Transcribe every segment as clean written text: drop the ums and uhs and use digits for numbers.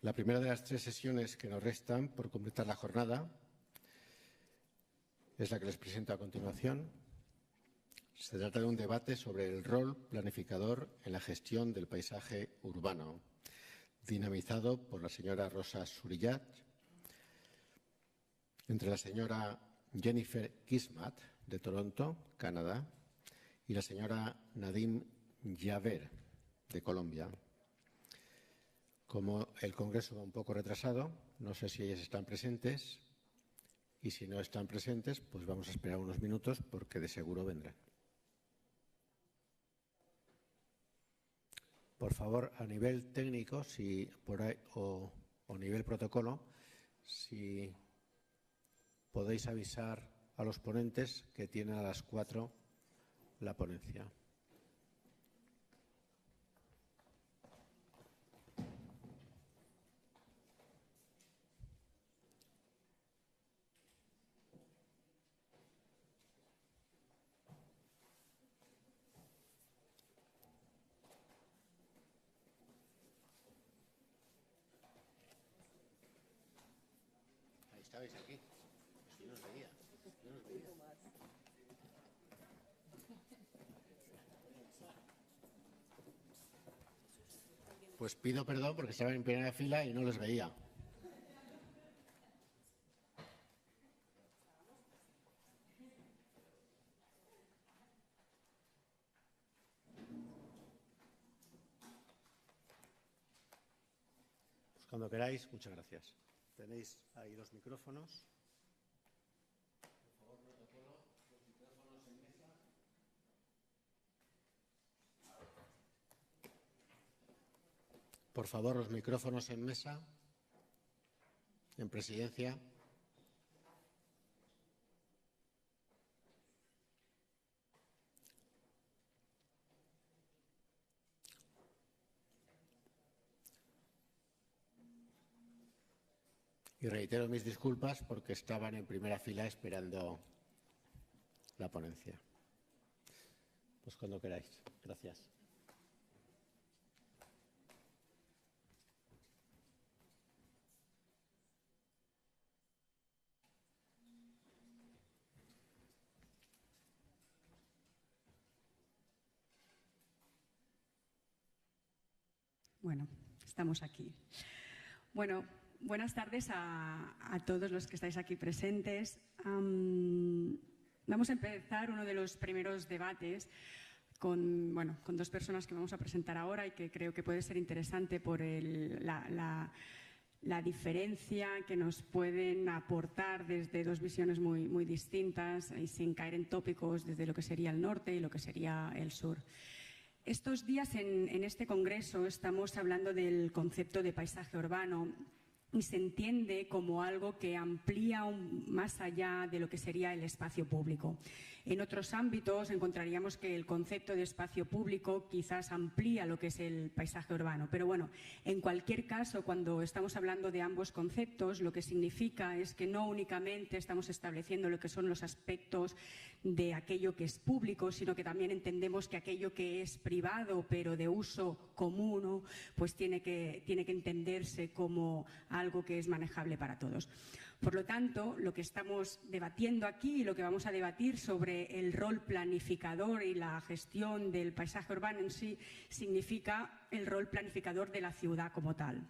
La primera de las 3 sesiones que nos restan por completar la jornada es la que les presento a continuación. Se trata de un debate sobre el rol planificador en la gestión del paisaje urbano, dinamizado por la señora Rosa Surillat, entre la señora Jennifer Kismat, de Toronto, Canadá, y la señora Nadim Yaver, de Colombia. Como el Congreso va un poco retrasado, no sé si ellas están presentes, y si no están presentes, pues vamos a esperar unos minutos porque de seguro vendrán. Por favor, a nivel técnico, si por ahí, o nivel protocolo, si podéis avisar a los ponentes que tienen a las 4 la ponencia. Ahí estabais aquí. Pues yo no os veía. Yo no os veía. Pues pido perdón porque estaban en primera fila y no los veía. Pues cuando queráis, muchas gracias. Tenéis ahí los micrófonos. Por favor, los micrófonos en mesa, en presidencia. Y reitero mis disculpas porque estaban en primera fila esperando la ponencia. Pues cuando queráis. Gracias. Bueno, estamos aquí. Bueno, buenas tardes a todos los que estáis aquí presentes. Vamos a empezar uno de los primeros debates con 2 personas que vamos a presentar ahora y que creo que puede ser interesante por la diferencia que nos pueden aportar desde 2 visiones muy distintas y sin caer en tópicos desde lo que sería el norte y lo que sería el sur. Estos días en este congreso estamos hablando del concepto de paisaje urbano y se entiende como algo que amplía más allá de lo que sería el espacio público. En otros ámbitos encontraríamos que el concepto de espacio público quizás amplía lo que es el paisaje urbano. Pero bueno, en cualquier caso, cuando estamos hablando de ambos conceptos, lo que significa es que no únicamente estamos estableciendo lo que son los aspectos de aquello que es público, sino que también entendemos que aquello que es privado pero de uso común, pues tiene que entenderse como algo que es manejable para todos. Por lo tanto, lo que estamos debatiendo aquí y lo que vamos a debatir sobre el rol planificador y la gestión del paisaje urbano en sí significa el rol planificador de la ciudad como tal.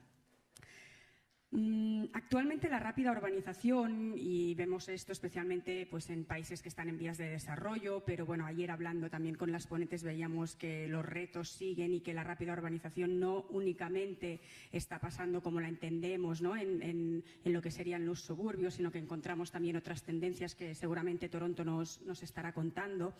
Actualmente la rápida urbanización, y vemos esto especialmente pues, en países que están en vías de desarrollo, pero bueno, ayer hablando también con las ponentes veíamos que los retos siguen y que la rápida urbanización no únicamente está pasando como la entendemos, ¿no? en lo que serían los suburbios, sino que encontramos también otras tendencias que seguramente Toronto nos estará contando.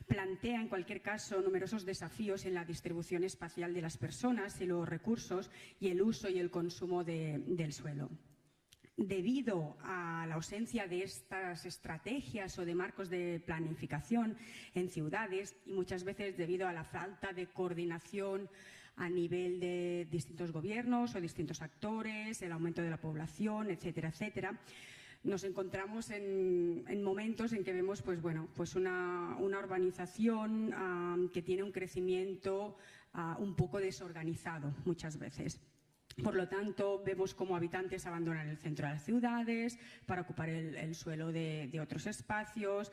Plantea, en cualquier caso, numerosos desafíos en la distribución espacial de las personas y los recursos y el uso y el consumo del suelo. Debido a la ausencia de estas estrategias o de marcos de planificación en ciudades y muchas veces debido a la falta de coordinación a nivel de distintos gobiernos o distintos actores, el aumento de la población, etcétera, etcétera, nos encontramos en momentos en que vemos pues una urbanización que tiene un crecimiento un poco desorganizado muchas veces. Por lo tanto, vemos cómo habitantes abandonan el centro de las ciudades para ocupar el suelo de otros espacios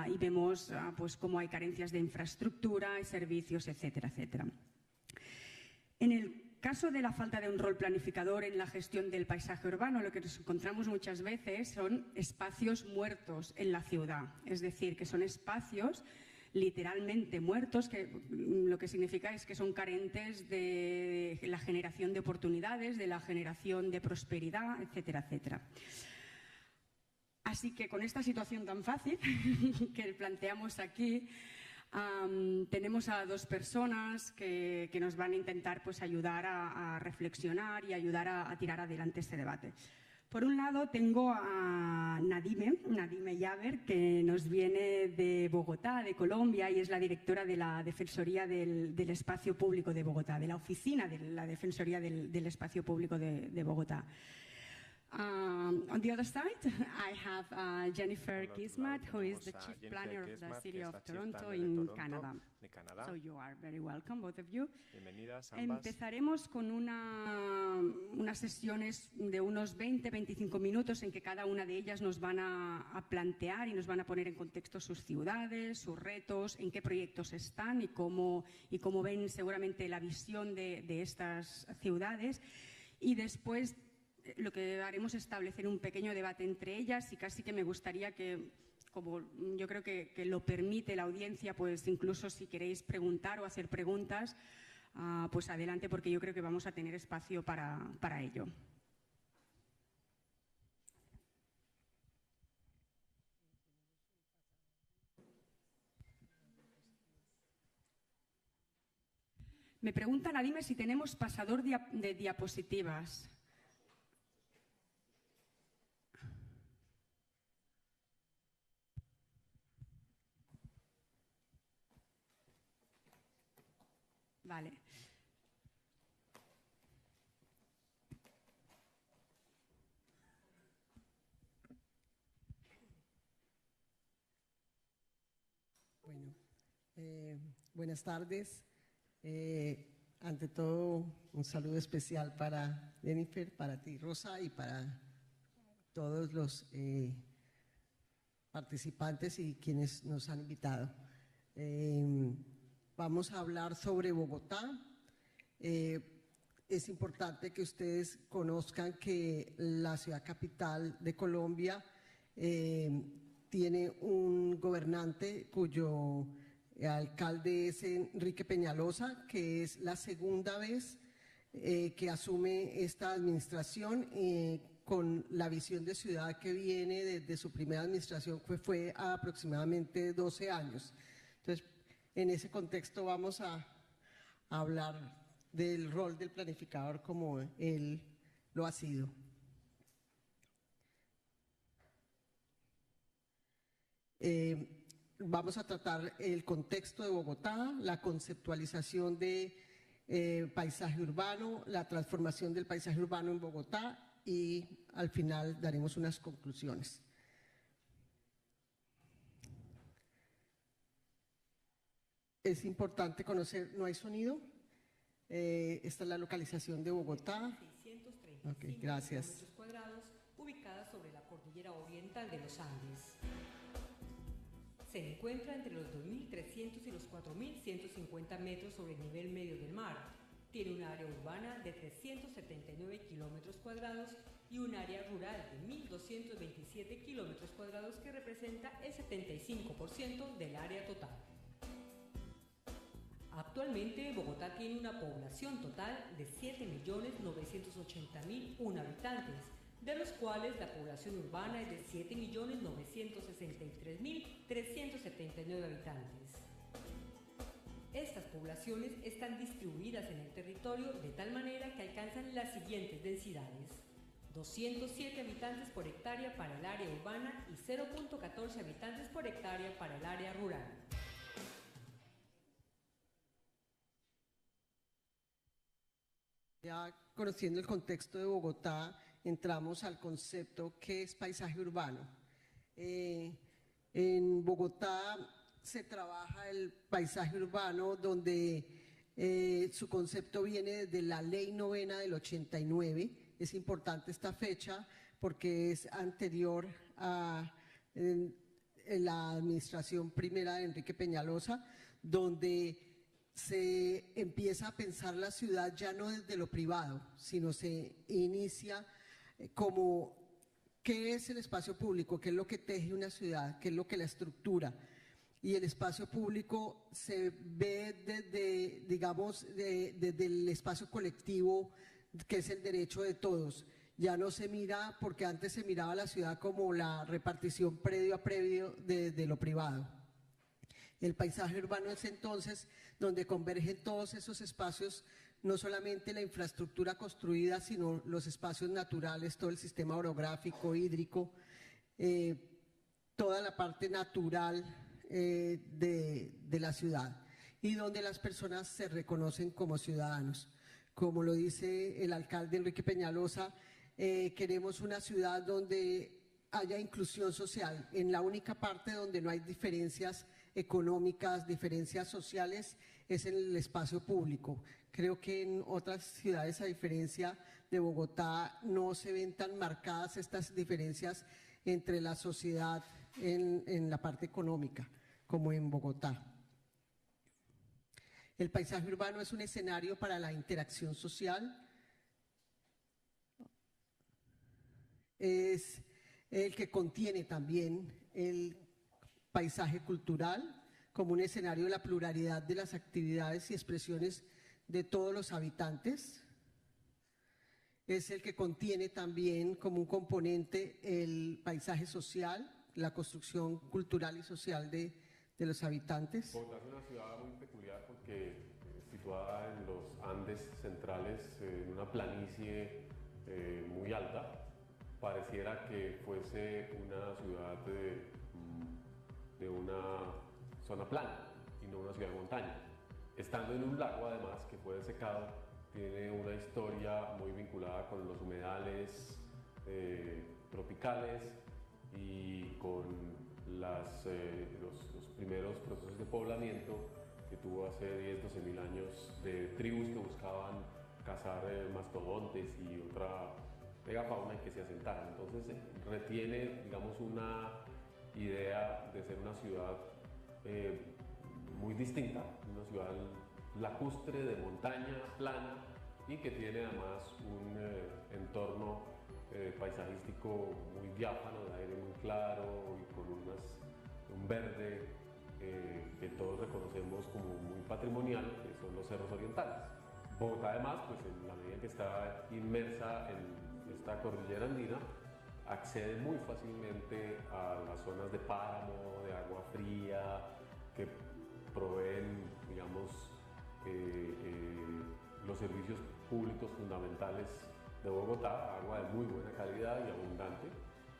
y vemos pues cómo hay carencias de infraestructura y servicios, etcétera, etcétera. En el caso de la falta de un rol planificador en la gestión del paisaje urbano, lo que nos encontramos muchas veces son espacios muertos en la ciudad, es decir, que son espacios literalmente muertos, que lo que significa es que son carentes de la generación de oportunidades, de la generación de prosperidad, etcétera, etcétera. Así que con esta situación tan fácil que planteamos aquí, tenemos a dos personas que nos van a intentar pues, ayudar a reflexionar y ayudar a tirar adelante este debate. Por un lado tengo a Nadime Yaber, que nos viene de Bogotá, de Colombia, y es la directora de la Defensoría del Espacio Público de Bogotá, de la oficina de la Defensoría del Espacio Público de Bogotá. On the other side, I have Jennifer Kismat, who is the Chief Planner of the City of Toronto in Canada. So you are very welcome, both of you. Bienvenidas ambas. Empezaremos con unas sesiones de unos 20-25 minutos en que cada una de ellas nos van a plantear y nos van a poner en contexto sus ciudades, sus retos, en qué proyectos están y cómo ven seguramente la visión de estas ciudades. Y después lo que haremos es establecer un pequeño debate entre ellas y casi que me gustaría que, como yo creo que lo permite la audiencia, pues incluso si queréis preguntar o hacer preguntas, pues adelante, porque yo creo que vamos a tener espacio para ello. Me preguntan, Nadime, si tenemos pasador de diapositivas. Vale. Bueno, buenas tardes. Ante todo, un saludo especial para Jennifer, para ti, Rosa, y para todos los participantes y quienes nos han invitado. Vamos a hablar sobre Bogotá. Es importante que ustedes conozcan que la ciudad capital de Colombia tiene un gobernante cuyo alcalde es Enrique Peñalosa, que es la segunda vez que asume esta administración con la visión de ciudad que viene desde su primera administración, que fue aproximadamente 12 años. Entonces, en ese contexto vamos a hablar del rol del planificador como él lo ha sido. Vamos a tratar el contexto de Bogotá, la conceptualización de paisaje urbano, la transformación del paisaje urbano en Bogotá y al final daremos unas conclusiones. Es importante conocer, ¿no hay sonido? Esta es la localización de Bogotá. 635 okay, gracias. kilómetros cuadrados, ubicada sobre la cordillera oriental de los Andes. Se encuentra entre los 2.300 y los 4.150 metros sobre el nivel medio del mar. Tiene un área urbana de 379 kilómetros cuadrados y un área rural de 1.227 kilómetros cuadrados que representa el 75% del área total. Actualmente, Bogotá tiene una población total de 7.980.001 habitantes, de los cuales la población urbana es de 7.963.379 habitantes. Estas poblaciones están distribuidas en el territorio de tal manera que alcanzan las siguientes densidades: 207 habitantes por hectárea para el área urbana y 0.14 habitantes por hectárea para el área rural. Ya conociendo el contexto de Bogotá, entramos al concepto que es paisaje urbano. En Bogotá se trabaja el paisaje urbano donde Su concepto viene de la Ley Novena del 89. Es importante esta fecha porque es anterior a la administración primera de Enrique Peñalosa, donde se empieza a pensar la ciudad ya no desde lo privado, sino se inicia como qué es el espacio público, qué es lo que teje una ciudad, qué es lo que la estructura. Y el espacio público se ve desde, digamos, desde el espacio colectivo, que es el derecho de todos. Ya no se mira, porque antes se miraba la ciudad como la repartición predio a predio de lo privado. El paisaje urbano es entonces donde convergen todos esos espacios, no solamente la infraestructura construida, sino los espacios naturales, todo el sistema orográfico, hídrico, toda la parte natural de la ciudad, y donde las personas se reconocen como ciudadanos. Como lo dice el alcalde Enrique Peñalosa, queremos una ciudad donde haya inclusión social, en la única parte donde no hay diferencias económicas, diferencias sociales, es en el espacio público. Creo que en otras ciudades, a diferencia de Bogotá, no se ven tan marcadas estas diferencias entre la sociedad en la parte económica, como en Bogotá. El paisaje urbano es un escenario para la interacción social. Es el que contiene también el paisaje cultural como un escenario de la pluralidad de las actividades y expresiones de todos los habitantes. Es el que contiene también como un componente el paisaje social, la construcción cultural y social de los habitantes. Bogotá es una ciudad muy peculiar porque situada en los Andes centrales, en una planicie muy alta. Pareciera que fuese una ciudad de una zona plana y no una ciudad de montaña. Estando en un lago, además, que fue desecado, tiene una historia muy vinculada con los humedales tropicales y con los primeros procesos de poblamiento que tuvo hace 10-12 mil años de tribus que buscaban cazar mastodontes y otra megafauna en que se asentaran. Entonces retiene, digamos, una idea de ser una ciudad muy distinta, una ciudad lacustre, de montaña, plana, y que tiene además un entorno paisajístico muy diáfano, de aire muy claro y con un verde que todos reconocemos como muy patrimonial, que son los cerros orientales. Bogotá además, pues en la medida que está inmersa en esta cordillera andina, accede muy fácilmente a las zonas de páramo, de agua fría, que proveen, digamos, los servicios públicos fundamentales de Bogotá, agua de muy buena calidad y abundante,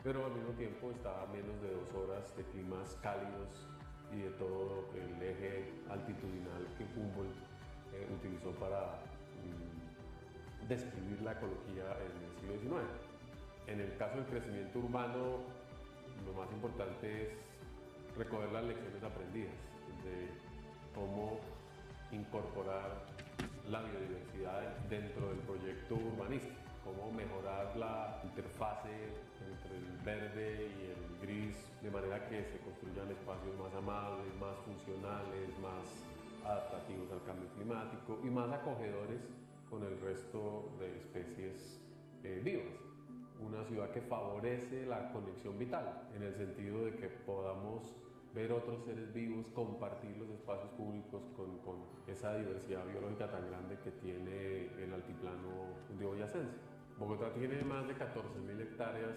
pero al mismo tiempo está a menos de 2 horas de climas cálidos y de todo el eje altitudinal que Humboldt utilizó para describir la ecología en el siglo XIX. En el caso del crecimiento urbano, lo más importante es recoger las lecciones aprendidas de cómo incorporar la biodiversidad dentro del proyecto urbanístico, cómo mejorar la interfase entre el verde y el gris, de manera que se construyan espacios más amables, más funcionales, más adaptativos al cambio climático y más acogedores con el resto de especies vivas. Una ciudad que favorece la conexión vital, en el sentido de que podamos ver otros seres vivos, compartir los espacios públicos con esa diversidad biológica tan grande que tiene el altiplano cundiboyacense. Bogotá tiene más de 14.000 hectáreas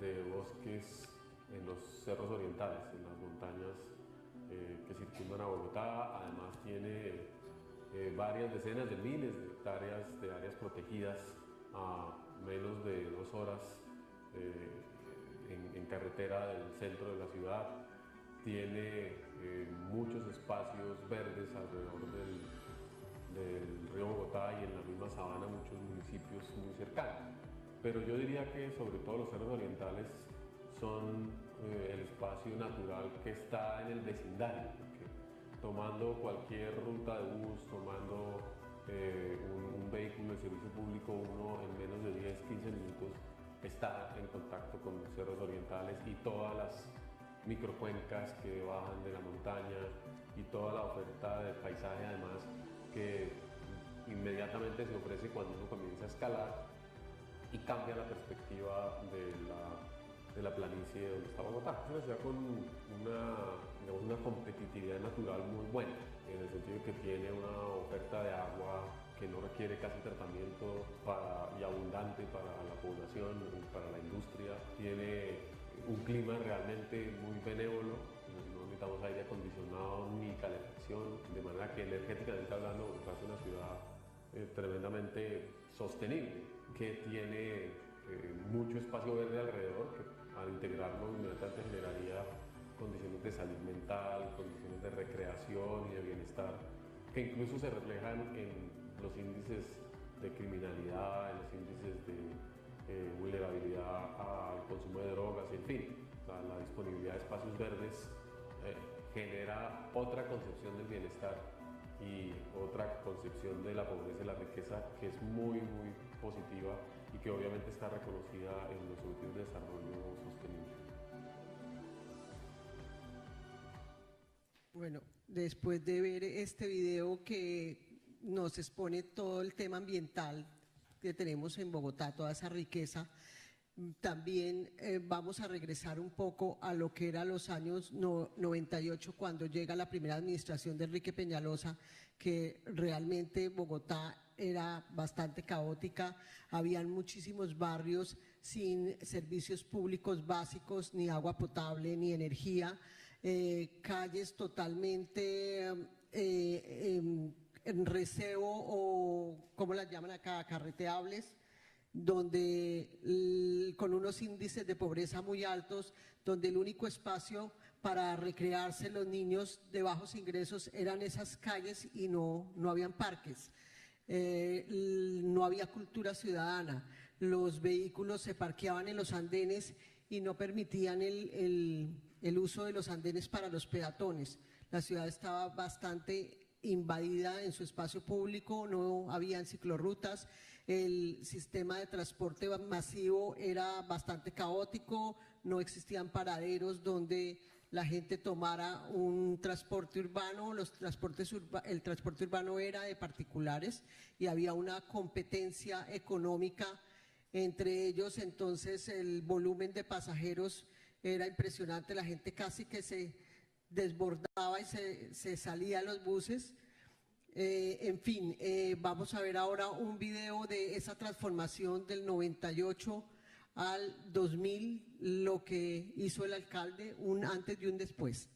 de bosques en los cerros orientales, en las montañas que circundan a Bogotá. Además tiene varias decenas de miles de hectáreas de áreas protegidas a menos de 2 horas en carretera del centro de la ciudad. Tiene muchos espacios verdes alrededor del río Bogotá y en la misma sabana muchos municipios muy cercanos. Pero yo diría que sobre todo los cerros orientales son el espacio natural que está en el vecindario, porque tomando cualquier ruta de bus, tomando un vehículo de servicio público, uno en menos de 10, 15 minutos está en contacto con los cerros orientales y todas las microcuencas que bajan de la montaña y toda la oferta de paisaje además que inmediatamente se ofrece cuando uno comienza a escalar y cambia la perspectiva de la planicie donde está Bogotá. Es una ciudad con una competitividad natural muy buena, en el sentido de que tiene una oferta de agua que no requiere casi tratamiento y abundante para la población, para la industria. Tiene un clima realmente muy benévolo, no necesitamos aire acondicionado ni calefacción, de manera que energéticamente hablando Bogotá es una ciudad tremendamente sostenible, que tiene mucho espacio verde alrededor, que al integrarlo inmediatamente generaría condiciones de salud mental, condiciones de recreación y de bienestar, que incluso se reflejan en los índices de criminalidad, en los índices de vulnerabilidad al consumo de drogas, en fin, la disponibilidad de espacios verdes genera otra concepción del bienestar y otra concepción de la pobreza y la riqueza que es muy, muy positiva y que obviamente está reconocida en los objetivos de desarrollo sostenible. Bueno, después de ver este video que nos expone todo el tema ambiental que tenemos en Bogotá, toda esa riqueza, también vamos a regresar un poco a lo que era los años 98, cuando llega la primera administración de Enrique Peñalosa, que realmente Bogotá era bastante caótica, habían muchísimos barrios sin servicios públicos básicos, ni agua potable, ni energía, calles totalmente en recebo o, ¿cómo las llaman acá?, carreteables, donde con unos índices de pobreza muy altos, donde el único espacio para recrearse los niños de bajos ingresos eran esas calles y no habían parques, no había cultura ciudadana, los vehículos se parqueaban en los andenes y no permitían el uso de los andenes para los peatones. La ciudad estaba bastante invadida en su espacio público, no habían ciclorrutas, el sistema de transporte masivo era bastante caótico, no existían paraderos donde la gente tomara un transporte urbano, el transporte urbano era de particulares y había una competencia económica entre ellos, entonces el volumen de pasajeros era impresionante, la gente casi que se desbordaba y se salía a los buses. En fin, vamos a ver ahora un video de esa transformación del 98 al 2000, lo que hizo el alcalde, un antes y un después.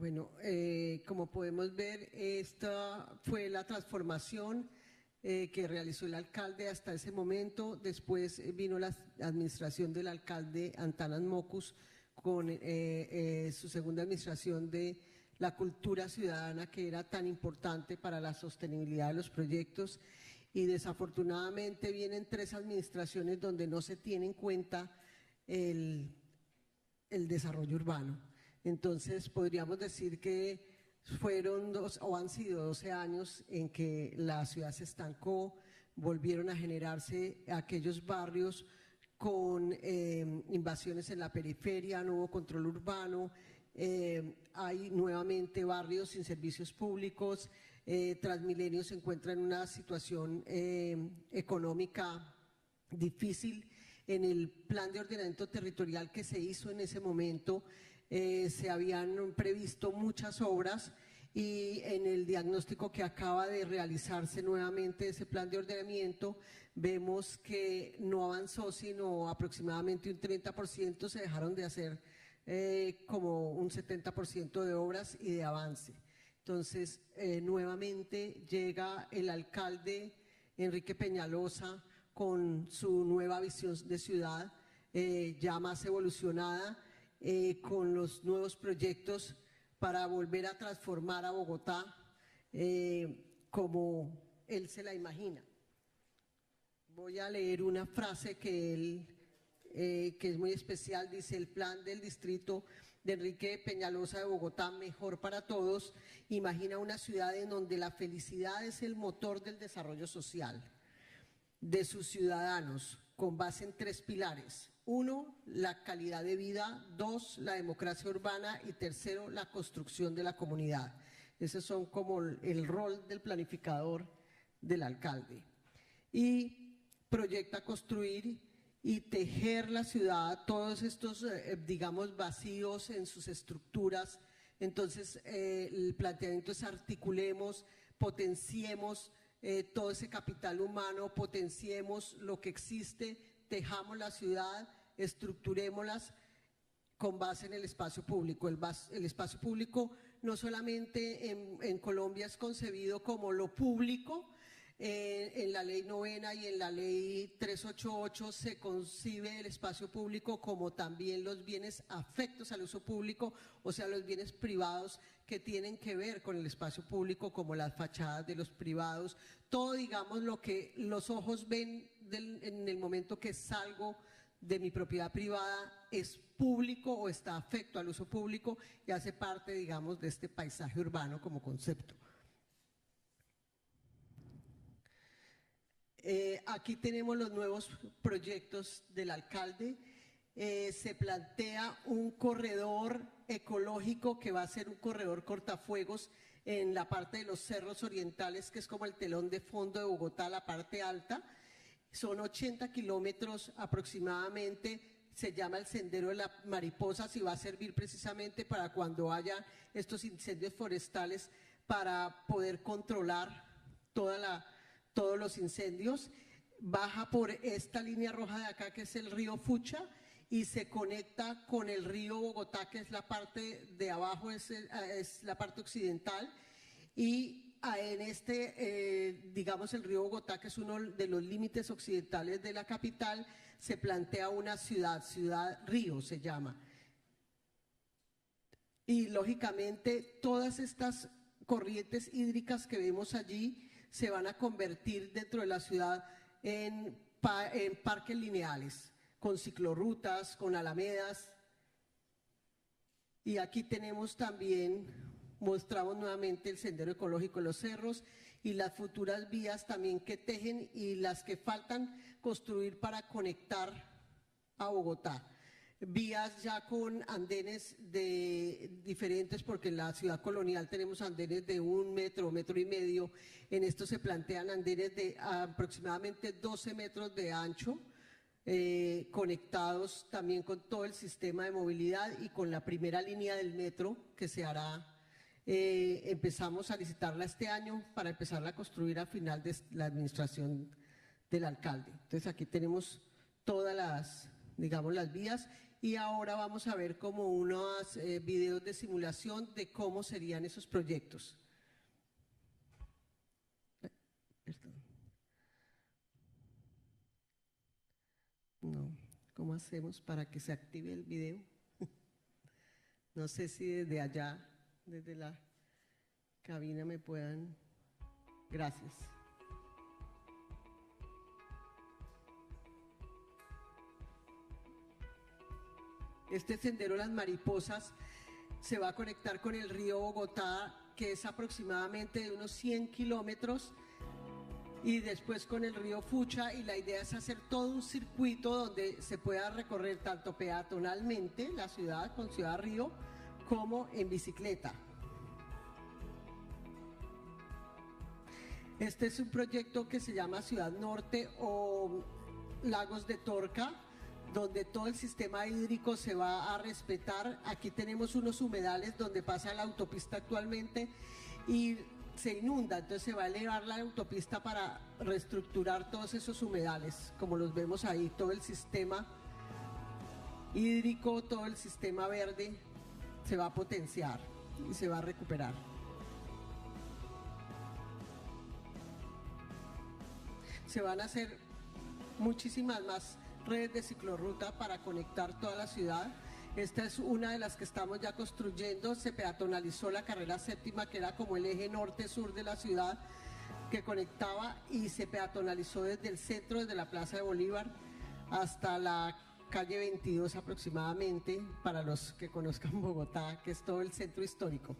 Bueno, como podemos ver, esta fue la transformación que realizó el alcalde hasta ese momento. Después vino la administración del alcalde Antanas Mocus con su segunda administración de la cultura ciudadana, que era tan importante para la sostenibilidad de los proyectos. Y desafortunadamente vienen 3 administraciones donde no se tiene en cuenta el desarrollo urbano. Entonces podríamos decir que fueron han sido 12 años en que la ciudad se estancó, volvieron a generarse aquellos barrios con invasiones en la periferia, no hubo control urbano, hay nuevamente barrios sin servicios públicos, Transmilenio se encuentra en una situación económica difícil. En el plan de ordenamiento territorial que se hizo en ese momento, se habían previsto muchas obras, y en el diagnóstico que acaba de realizarse nuevamente ese plan de ordenamiento, vemos que no avanzó, sino aproximadamente un 30%, se dejaron de hacer como un 70% de obras y de avance. Entonces, nuevamente llega el alcalde Enrique Peñalosa con su nueva visión de ciudad, ya más evolucionada, con los nuevos proyectos para volver a transformar a Bogotá como él se la imagina. Voy a leer una frase que es muy especial. Dice: el plan del distrito de Enrique Peñalosa de Bogotá, mejor para todos, imagina una ciudad en donde la felicidad es el motor del desarrollo social de sus ciudadanos, con base en 3 pilares. 1, la calidad de vida. 2, la democracia urbana. Y 3, la construcción de la comunidad. Esos son como el rol del planificador del alcalde. Y proyecta construir y tejer la ciudad, todos estos, digamos, vacíos en sus estructuras. Entonces, el planteamiento es: articulemos, potenciemos todo ese capital humano, potenciemos lo que existe, tejamos la ciudad, estructurémoslas con base en el espacio público. El espacio público no solamente en Colombia es concebido como lo público, en la ley 9ª y en la ley 388 se concibe el espacio público como también los bienes afectos al uso público, o sea, los bienes privados que tienen que ver con el espacio público, como las fachadas de los privados, todo, digamos, lo que los ojos ven en el momento que salgo de mi propiedad privada es público o está afecto al uso público y hace parte, digamos, de este paisaje urbano como concepto. Aquí tenemos los nuevos proyectos del alcalde. Se plantea un corredor ecológico que va a ser un corredor cortafuegos en la parte de los cerros orientales, que es como el telón de fondo de Bogotá, la parte alta. Son 80 kilómetros aproximadamente. Se llama el Sendero de las Mariposas y va a servir precisamente para cuando haya estos incendios forestales, para poder controlar todos los incendios. Baja por esta línea roja de acá, que es el río Fucha, y se conecta con el río Bogotá, que es la parte de abajo, es la parte occidental. Y en digamos, el río Bogotá, que es uno de los límites occidentales de la capital, se plantea una ciudad río se llama. Y lógicamente todas estas corrientes hídricas que vemos allí se van a convertir dentro de la ciudad en parques lineales, con ciclorrutas, con alamedas. Y aquí tenemos también, mostramos nuevamente el sendero ecológico de los cerros y las futuras vías también que tejen y las que faltan construir para conectar a Bogotá. Vías ya con andenes diferentes, porque en la ciudad colonial tenemos andenes de 1 metro, 1,5 metros. En esto se plantean andenes de aproximadamente 12 metros de ancho, conectados también con todo el sistema de movilidad y con la primera línea del metro que se hará. Empezamos a licitarla este año para empezarla a construir a final de la administración del alcalde. Entonces aquí tenemos todas las vías, y ahora vamos a ver como unos videos de simulación de cómo serían esos proyectos. Perdón. No, ¿cómo hacemos para que se active el video? No sé si desde allá, desde la cabina me puedan. Gracias. Este sendero Las Mariposas se va a conectar con el río Bogotá, que es aproximadamente de unos 100 kilómetros, y después con el río Fucha, y la idea es hacer todo un circuito donde se pueda recorrer tanto peatonalmente la ciudad con Ciudad Río como en bicicleta. Este es un proyecto que se llama Ciudad Norte o Lagos de Torca, donde todo el sistema hídrico se va a respetar. Aquí tenemos unos humedales donde pasa la autopista actualmente y se inunda, entonces se va a elevar la autopista para reestructurar todos esos humedales, como los vemos ahí, todo el sistema hídrico, todo el sistema verde se va a potenciar y se va a recuperar. Se van a hacer muchísimas más redes de ciclorruta para conectar toda la ciudad. Esta es una de las que estamos ya construyendo. Se peatonalizó la carrera séptima, que era como el eje norte-sur de la ciudad, que conectaba, y se peatonalizó desde el centro, desde la Plaza de Bolívar, hasta la calle 22 aproximadamente, para los que conozcan Bogotá, que es todo el centro histórico.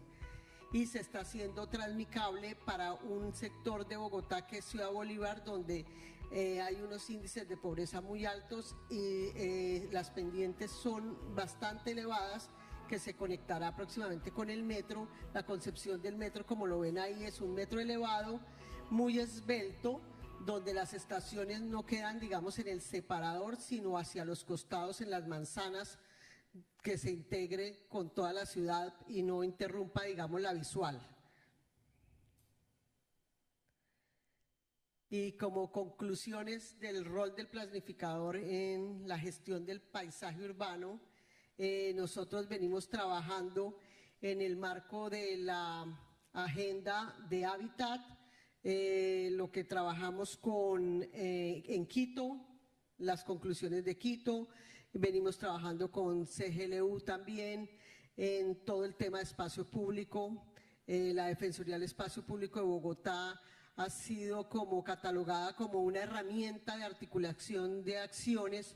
Y se está haciendo Transmicable para un sector de Bogotá que es Ciudad Bolívar, donde hay unos índices de pobreza muy altos y las pendientes son bastante elevadas, que se conectará próximamente con el metro. La concepción del metro, como lo ven ahí, es un metro elevado, muy esbelto, donde las estaciones no quedan, digamos, en el separador, sino hacia los costados, en las manzanas, que se integre con toda la ciudad y no interrumpa, digamos, la visual. Y como conclusiones del rol del planificador en la gestión del paisaje urbano, nosotros venimos trabajando en el marco de la agenda de hábitat, lo que trabajamos en Quito, las conclusiones de Quito, venimos trabajando con CGLU también en todo el tema de espacio público. La Defensoría del Espacio Público de Bogotá ha sido como catalogada como una herramienta de articulación de acciones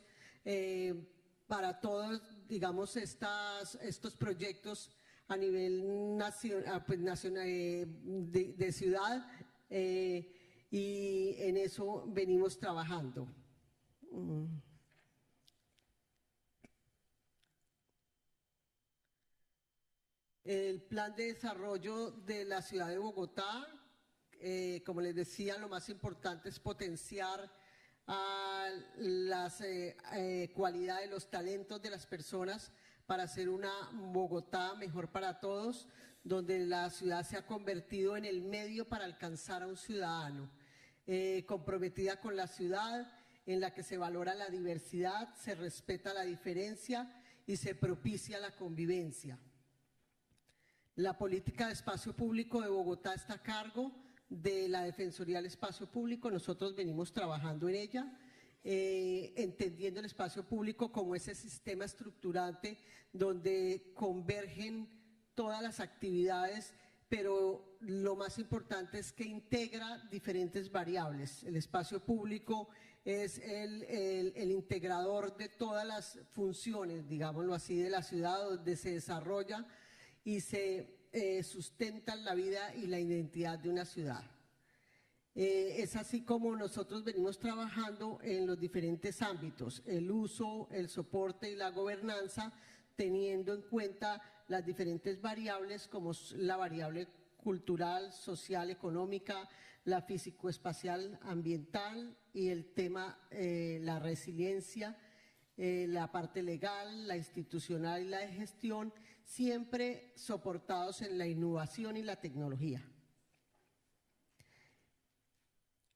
para todos, digamos, estos proyectos a nivel nacional, de ciudad, y en eso venimos trabajando. El plan de desarrollo de la ciudad de Bogotá, como les decía, lo más importante es potenciar las cualidades, los talentos de las personas para hacer una Bogotá mejor para todos, donde la ciudad se ha convertido en el medio para alcanzar a un ciudadano, comprometida con la ciudad, en la que se valora la diversidad, se respeta la diferencia y se propicia la convivencia. La política de espacio público de Bogotá está a cargo de la Defensoría del Espacio Público. Nosotros venimos trabajando en ella, entendiendo el espacio público como ese sistema estructurante donde convergen todas las actividades, pero lo más importante es que integra diferentes variables. El espacio público es el integrador de todas las funciones, digámoslo así, de la ciudad, donde se desarrolla y se sustenta la vida y la identidad de una ciudad. Es así como nosotros venimos trabajando en los diferentes ámbitos, el uso, el soporte y la gobernanza, teniendo en cuenta las diferentes variables como la variable cultural, social, económica, la físico-espacial, ambiental y el tema, la resiliencia, la parte legal, la institucional y la de gestión, siempre soportados en la innovación y la tecnología.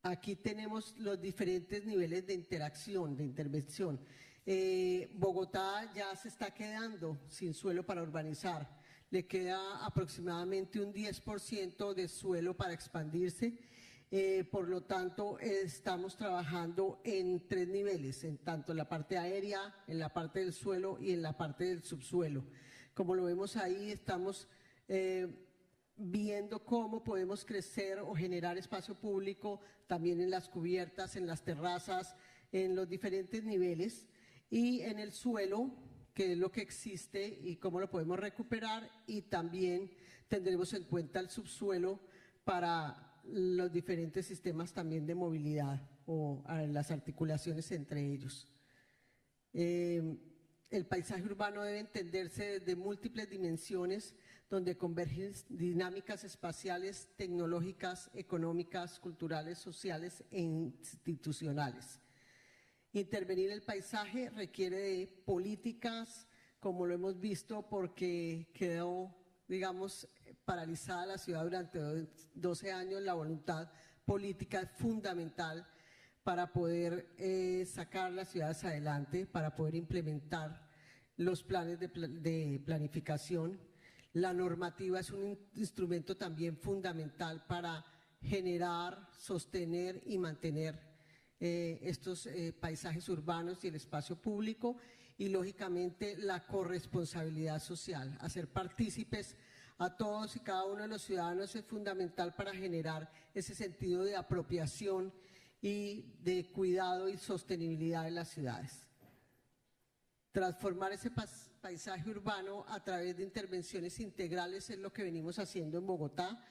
Aquí tenemos los diferentes niveles de interacción, de intervención. Bogotá ya se está quedando sin suelo para urbanizar. Le queda aproximadamente un 10% de suelo para expandirse. Por lo tanto, estamos trabajando en 3 niveles, en tanto en la parte aérea, en la parte del suelo y en la parte del subsuelo. Como lo vemos ahí, estamos viendo cómo podemos crecer o generar espacio público también en las cubiertas, en las terrazas, en los diferentes niveles y en el suelo, que es lo que existe y cómo lo podemos recuperar, y también tendremos en cuenta el subsuelo para los diferentes sistemas también de movilidad o las articulaciones entre ellos. El paisaje urbano debe entenderse desde múltiples dimensiones donde convergen dinámicas espaciales, tecnológicas, económicas, culturales, sociales e institucionales. Intervenir el paisaje requiere de políticas, como lo hemos visto, porque quedó, digamos, paralizada la ciudad durante 12 años. La voluntad política es fundamental para poder sacar las ciudades adelante, para poder implementar los planes de planificación. La normativa es un instrumento también fundamental para generar, sostener y mantener estos paisajes urbanos y el espacio público, y lógicamente la corresponsabilidad social. Hacer partícipes a todos y cada uno de los ciudadanos es fundamental para generar ese sentido de apropiación y de cuidado y sostenibilidad de las ciudades. Transformar ese paisaje urbano a través de intervenciones integrales es lo que venimos haciendo en Bogotá.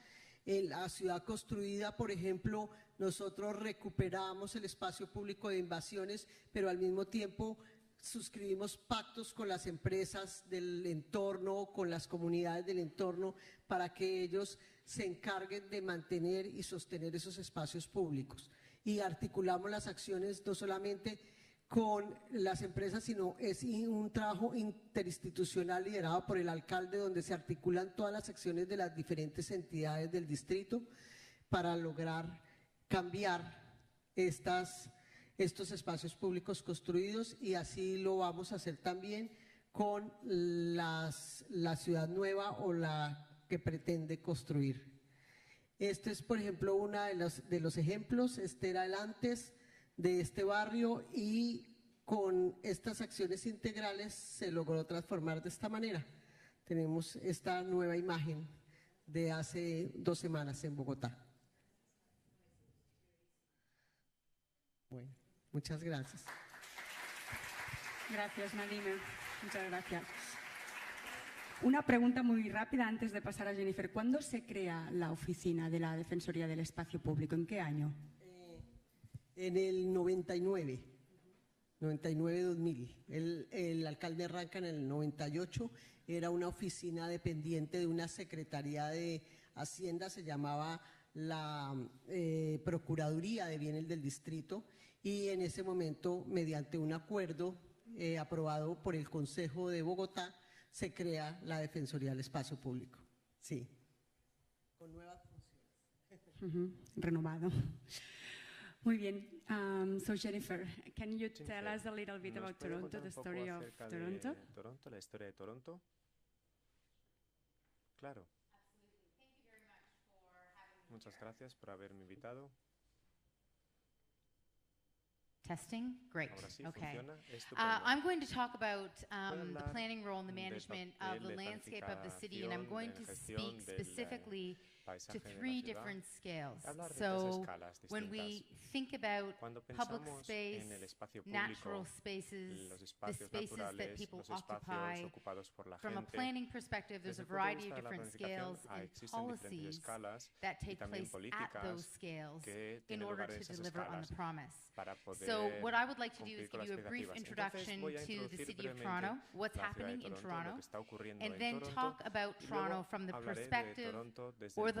En la ciudad construida, por ejemplo, nosotros recuperamos el espacio público de invasiones, pero al mismo tiempo suscribimos pactos con las empresas del entorno, con las comunidades del entorno, para que ellos se encarguen de mantener y sostener esos espacios públicos. Y articulamos las acciones no solamente con las empresas, sino es un trabajo interinstitucional liderado por el alcalde, donde se articulan todas las acciones de las diferentes entidades del distrito para lograr cambiar estos espacios públicos construidos, y así lo vamos a hacer también con la ciudad nueva o la que pretende construir. Este es, por ejemplo, uno de los ejemplos. Este era el antes de este barrio, y con estas acciones integrales se logró transformar de esta manera. Tenemos esta nueva imagen de hace 2 semanas en Bogotá. Bueno, muchas gracias. Gracias, Nadine. Muchas gracias. Una pregunta muy rápida antes de pasar a Jennifer. ¿Cuándo se crea la oficina de la Defensoría del Espacio Público? ¿En qué año? En el 99, 99-2000. El alcalde arranca en el 98, era una oficina dependiente de una secretaría de Hacienda, se llamaba la Procuraduría de Bienes del Distrito, y en ese momento, mediante un acuerdo aprobado por el Consejo de Bogotá, se crea la Defensoría del Espacio Público. Sí, con nuevas funciones. Renovado. Muy bien. So Jennifer, can you tell us a little bit about Toronto, the story of Toronto? Toronto, la historia de Toronto. Claro. Muchas gracias por haberme invitado. Testing? Great. Ahora sí, Okay. funciona. Estupendo. I'm going to talk about Voy a the hablar planning role and the del management papel of the de landscape of the city, and I'm planificación, going de to gestión speak del, specifically paisaje to de la 3 ciudad. different scales. Hablar de 3 So escalas when we distintas. think about Cuando public pensamos space, en el espacio natural público, spaces, los the espacios spaces that naturales, people los espacios occupy, ocupados por la from a gente, planning perspective, there's desde a el punto de variety vista of de la different planificación, scales and existen diferentes policies escalas that y take también place at those políticas scales que in tienen order lugar en to esas deliver on escalas the promise. para poder So what I would like to do cumplir is con give las you a brief expectativas. introduction Entonces voy a to the introducir city of brevemente Toronto, what's la ciudad de happening in Toronto, lo Toronto, que está ocurriendo and en then Toronto, talk about y luego Toronto from the hablaré de perspective Toronto desde or el the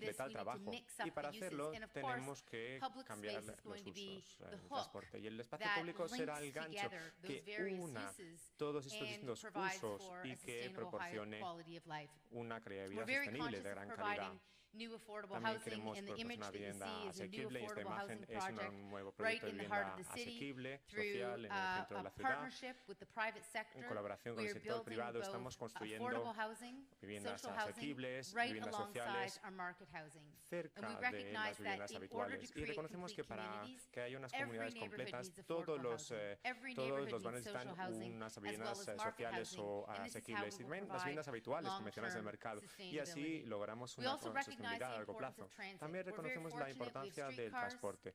de this, tal we need to trabajo. mix Y up para the uses. hacerlo And of tenemos course, que public cambiar space is los going to be usos the del hook transporte. Y el espacio that público será el links gancho together those que various una uses todos estos and distintos provides usos for y a que sustainable high proporcione quality of life. una calidad de vida We're very sostenible conscious de of gran calidad. providing new affordable También housing, queremos and the image proporcionar that you vivienda see is a new asequible y esta affordable imagen housing es project un nuevo right proyecto de in the heart vivienda of the city asequible, through social, en el centro de la a ciudad. partnership with the private sector. En colaboración con We el are sector building privado both estamos construyendo affordable housing, viviendas social housing, asequibles, right viviendas alongside sociales our market housing. cerca And we de recognize las that viviendas in order habituales. to Y create reconocemos que complete para communities, que haya unas every comunidades neighborhood completas, needs affordable housing. Every todos neighborhood los barrios needs necesitan social housing, unas as well viviendas as market sociales housing. o And this is how asequibles. we Y will también las provide viviendas habituales convencionales del long-term mercado. Y sustainability. así logramos We una also recognize sostenibilidad a the largo importance plazo. of transit. También We're very reconocemos la fortunate we have importancia del streetcars. transporte.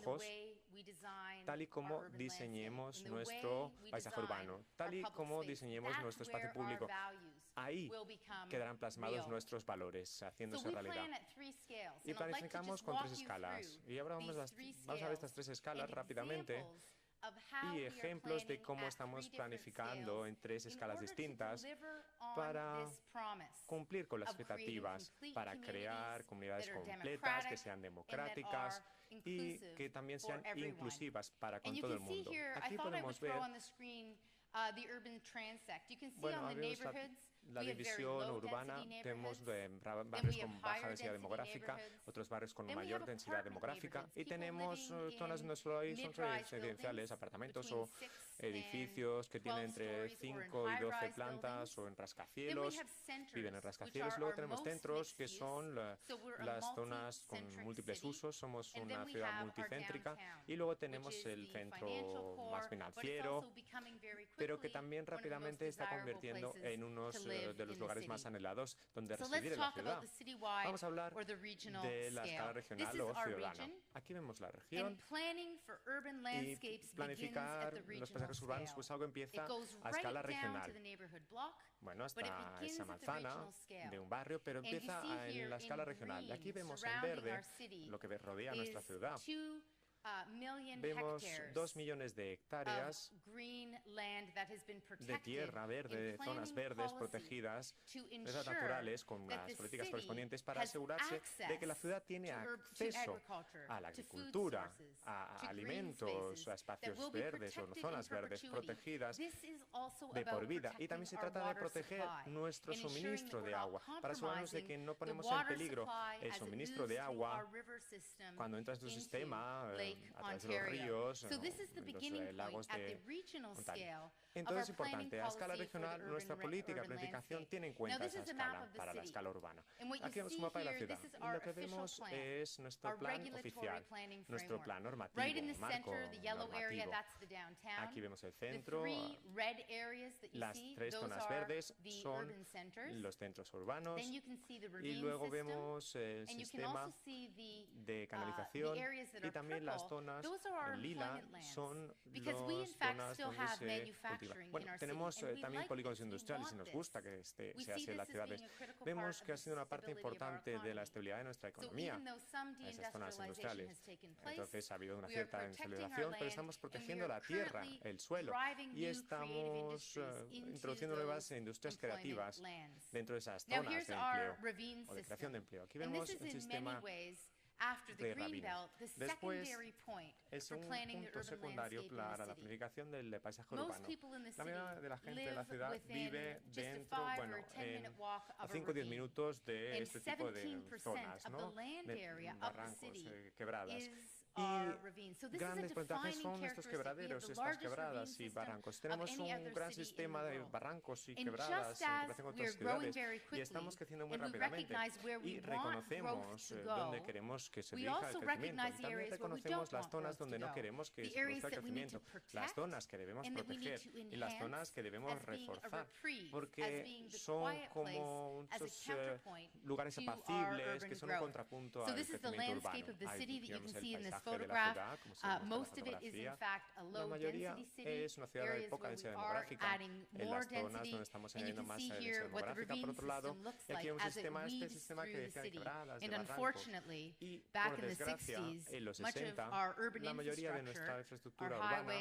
ojos, tal y como diseñemos nuestro paisaje urbano, tal y como diseñemos nuestro espacio público. Ahí quedarán plasmados nuestros valores, haciéndose realidad. Y planificamos con 3 escalas. Y ahora vamos a ver estas 3 escalas rápidamente y ejemplos de cómo estamos planificando en 3 escalas distintas para cumplir con las expectativas, para crear comunidades completas que sean democráticas y que también sean inclusivas para con todo el mundo. Aquí podemos ver, bueno, la división urbana. Tenemos barrios con baja densidad demográfica, otros barrios con mayor densidad demográfica, y tenemos zonas donde solo hay son residenciales, apartamentos o edificios que tienen entre 5 y 12 plantas o en rascacielos, viven en rascacielos. Luego tenemos centros que son las zonas con múltiples usos, somos una ciudad multicéntrica. Y luego tenemos el centro más financiero, pero que también rápidamente está convirtiendo en uno de los lugares más anhelados donde residir en la ciudad. Vamos a hablar de la escala regional o ciudadana. Aquí vemos la región y planificar los paisajes urbanos, pues algo empieza a escala regional. Bueno, hasta esa manzana de un barrio, pero empieza en la escala regional. Y aquí vemos en verde lo que rodea nuestra ciudad. Vemos 2 millones de hectáreas de tierra verde, de zonas verdes protegidas, reservas naturales, con las políticas correspondientes para asegurarse de que la ciudad tiene acceso a la agricultura, a alimentos, a espacios verdes o zonas verdes protegidas de por vida. Y también se trata de proteger nuestro suministro de agua, para asegurarnos de que no ponemos en peligro el suministro de agua cuando entra en su sistema a través de los ríos, los lagos de Ontario. Entonces es importante, a escala regional, nuestra política de planificación tiene en cuenta esa escala para la escala urbana. Aquí vemos un mapa de la ciudad y lo que vemos es nuestro plan oficial, nuestro plan normativo, marco normativo. Aquí vemos el centro, las 3 zonas verdes son los centros urbanos y luego vemos el sistema de canalización y también las zonas en lila son las zonas donde se cultiva. Bueno, tenemos también polígonos industriales y nos gusta que sea así en las ciudades. Vemos que ha sido una parte importante de la estabilidad de nuestra economía, esas zonas industriales. Entonces ha habido una cierta industrialización, pero estamos protegiendo la tierra, el suelo, y estamos introduciendo nuevas industrias creativas dentro de esas zonas de empleo o de creación de empleo. Aquí vemos el sistema de Rabin. Después, el segundo punto secundario para la planificación del paisaje urbano. La mayoría de la gente de la ciudad vive dentro, bueno, a 5 o 10 minutos de este tipo de zonas, ¿no? De barrancos, quebradas. Y grandes porcentajes son estos quebraderos, estas quebradas y barrancos. Tenemos un gran sistema de barrancos y quebradas en comparación con otras ciudades y estamos creciendo muy rápidamente y reconocemos dónde queremos que se dirija el crecimiento y también reconocemos las zonas donde no queremos que se produzca el crecimiento, las zonas que debemos proteger y las zonas que debemos reforzar porque son como esos lugares apacibles que son un contrapunto al crecimiento urbano. Ahí vemos el paisaje de la ciudad, como se muestra en la fotografía. La mayoría es una ciudad de poca densidad demográfica en las zonas donde estamos añadiendo más densidad demográfica. Por otro lado, y aquí vemos este sistema que decía de quebradas, de barrancos. Y por desgracia, en los 60, la mayoría de nuestra infraestructura urbana,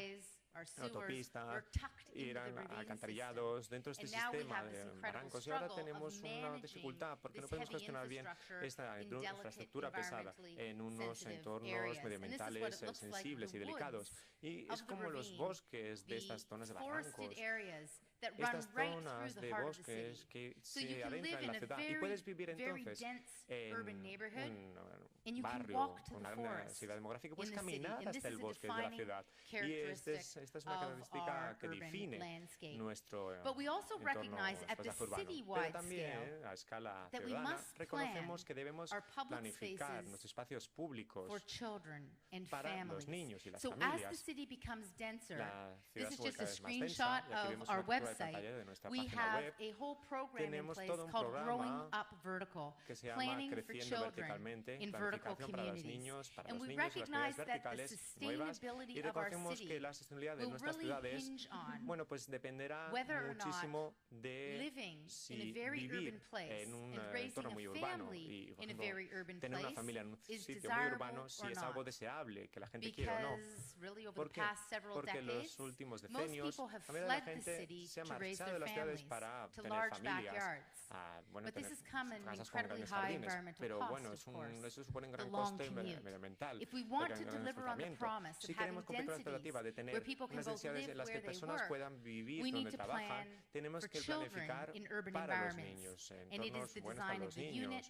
autopistas, eran alcantarillados dentro de este sistema de barrancos y ahora tenemos una dificultad porque no podemos gestionar bien esta infraestructura pesada en unos entornos medioambientales sensibles y delicados. Y es como los bosques de estas zonas de barrancos, estas zonas de bosques que se adentran en la ciudad y puedes vivir entonces en un barrio, una gran ciudad demográfica, puedes caminar hasta el bosque de la ciudad y esta es una característica que define nuestro entorno paisaje urbano. Pero también a escala ciudadana reconocemos que debemos planificar nuestros espacios públicos para los niños y las familias. La ciudad se vuelve cada vez más densa y aquí vemos una captura de pantalla de nuestra página web. Tenemos todo un programa que se llama Creciendo Verticalmente, planificación para los niños y las actividades verticales nuevas y reconocemos que la sostenibilidad de nuestras ciudades, bueno, pues dependerá muchísimo de si vivir en un entorno muy urbano y, por ejemplo, tener una familia en un sitio muy urbano, si es algo deseable, que la gente quiere o no. ¿Por qué? Porque en los últimos decenios la mayoría de la gente se ha marchado de las ciudades para tener familias, bueno, tener casas con grandes jardines, pero bueno, eso supone un gran coste medioambiental, un gran desplazamiento. Si queremos cumplir con la expectativa de tener unas necesidades en las que personas puedan vivir donde trabajan, tenemos que planificar para los niños, entornos buenos para los niños.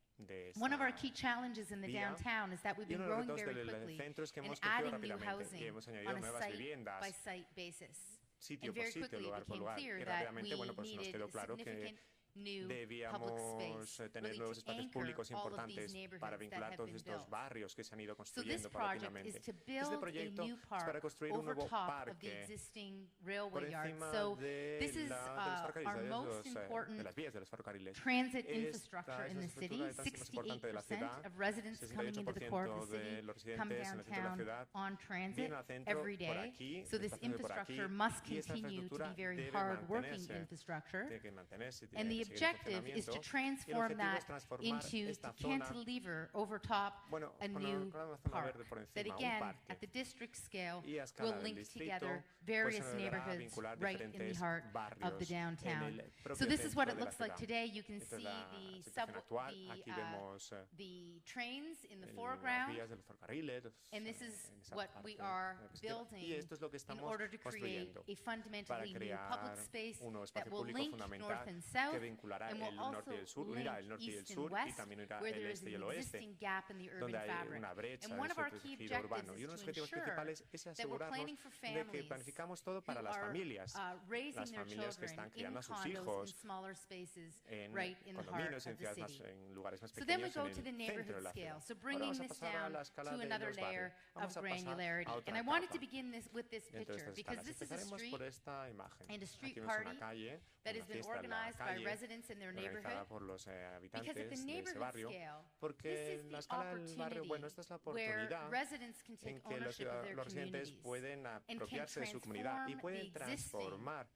de One of our esta key challenges in the vía. downtown is that we've Y been uno de los growing retos very del quickly centro es que and hemos crecido adding new rápidamente y housing hemos añadido on a nuevas viviendas, site-by-site basis. sitio And por very sitio, quickly it lugar por became lugar. clear Y that rápidamente, we bueno, pues nos needed quedó claro que significant new public debíamos space, tener really nuevos to espacios anchor públicos all of importantes these para neighborhoods that vincular have todos been estos built. barrios que se han ido So this construyendo project paulatinamente. is to Este build a proyecto new es para park construir un over nuevo top of the parque existing por railway yard. encima So de this is los our ferrocarriles, most de important las vías de los ferrocarriles. transit Esta infrastructure es in la the estructura city. de tránsito más importante de la 68% ciudad. of residents coming into the core of the 68% de city los come residentes en el centro de la downtown ciudad on transit vienen al centro every por day. aquí, So this desplazándose por aquí, infrastructure must y esta continue to be infraestructura very debe hard-working mantenerse, infrastructure. tiene que mantenerse, And tiene the que seguir en objective is to funcionamiento. Y el transform objetivo that es transformar into, esta to zona, cantilever over top bueno, a con new una zona park verde por that encima, un again, parque. at the district scale, Y a escala will del link distrito, together pues various se deberá neighborhoods vincular right in the diferentes heart of the barrios en downtown. el So propio this is what centro it de la looks like ciudad. today. You can Esta es see la the situación actual. Aquí vemos the trains in the las foreground. vías de los ferrocarriles, And this is en esa what parte we de are la izquierda. building Y esto es lo que in estamos order to create construyendo a para fundamentally new crear public space un nuevo that espacio will público link north fundamental and que south vinculará and el will norte y el also sur, unirá el link norte y el east sur and y west, también unirá where el there is este y an el oeste, existing gap in the urban donde hay fabric. una brecha And en one of su our key tejido objectives urbano. Y is uno de los to objetivos ensure principales es that we're planning asegurarnos for de que families planificamos todo para who las are familias, raising las their familias que children están in criando a sus condos in hijos smaller spaces en right in the heart condominios, en of the ciudades más, city. en lugares más So then we pequeños go en to the el centro de neighborhood la scale. ciudad. So Ahora bringing vamos a this pasar a down la escala to de another los barrios. layer of Vamos a pasar granularity. a otra And I wanted capa to begin with this dentro de picture estas because escalas. this is a Empezaremos street por esta imagen. and a Aquí street vemos una party calle, that una has been fiesta en la organized by calle, residents in their organizada neighborhood. por los Because at habitantes the de ese neighborhood barrio, scale, porque this is en the la escala del barrio, bueno, esta es la where oportunidad residents can en take que los, ownership of their los residentes communities pueden and can apropiarse de su comunidad y transform pueden the existing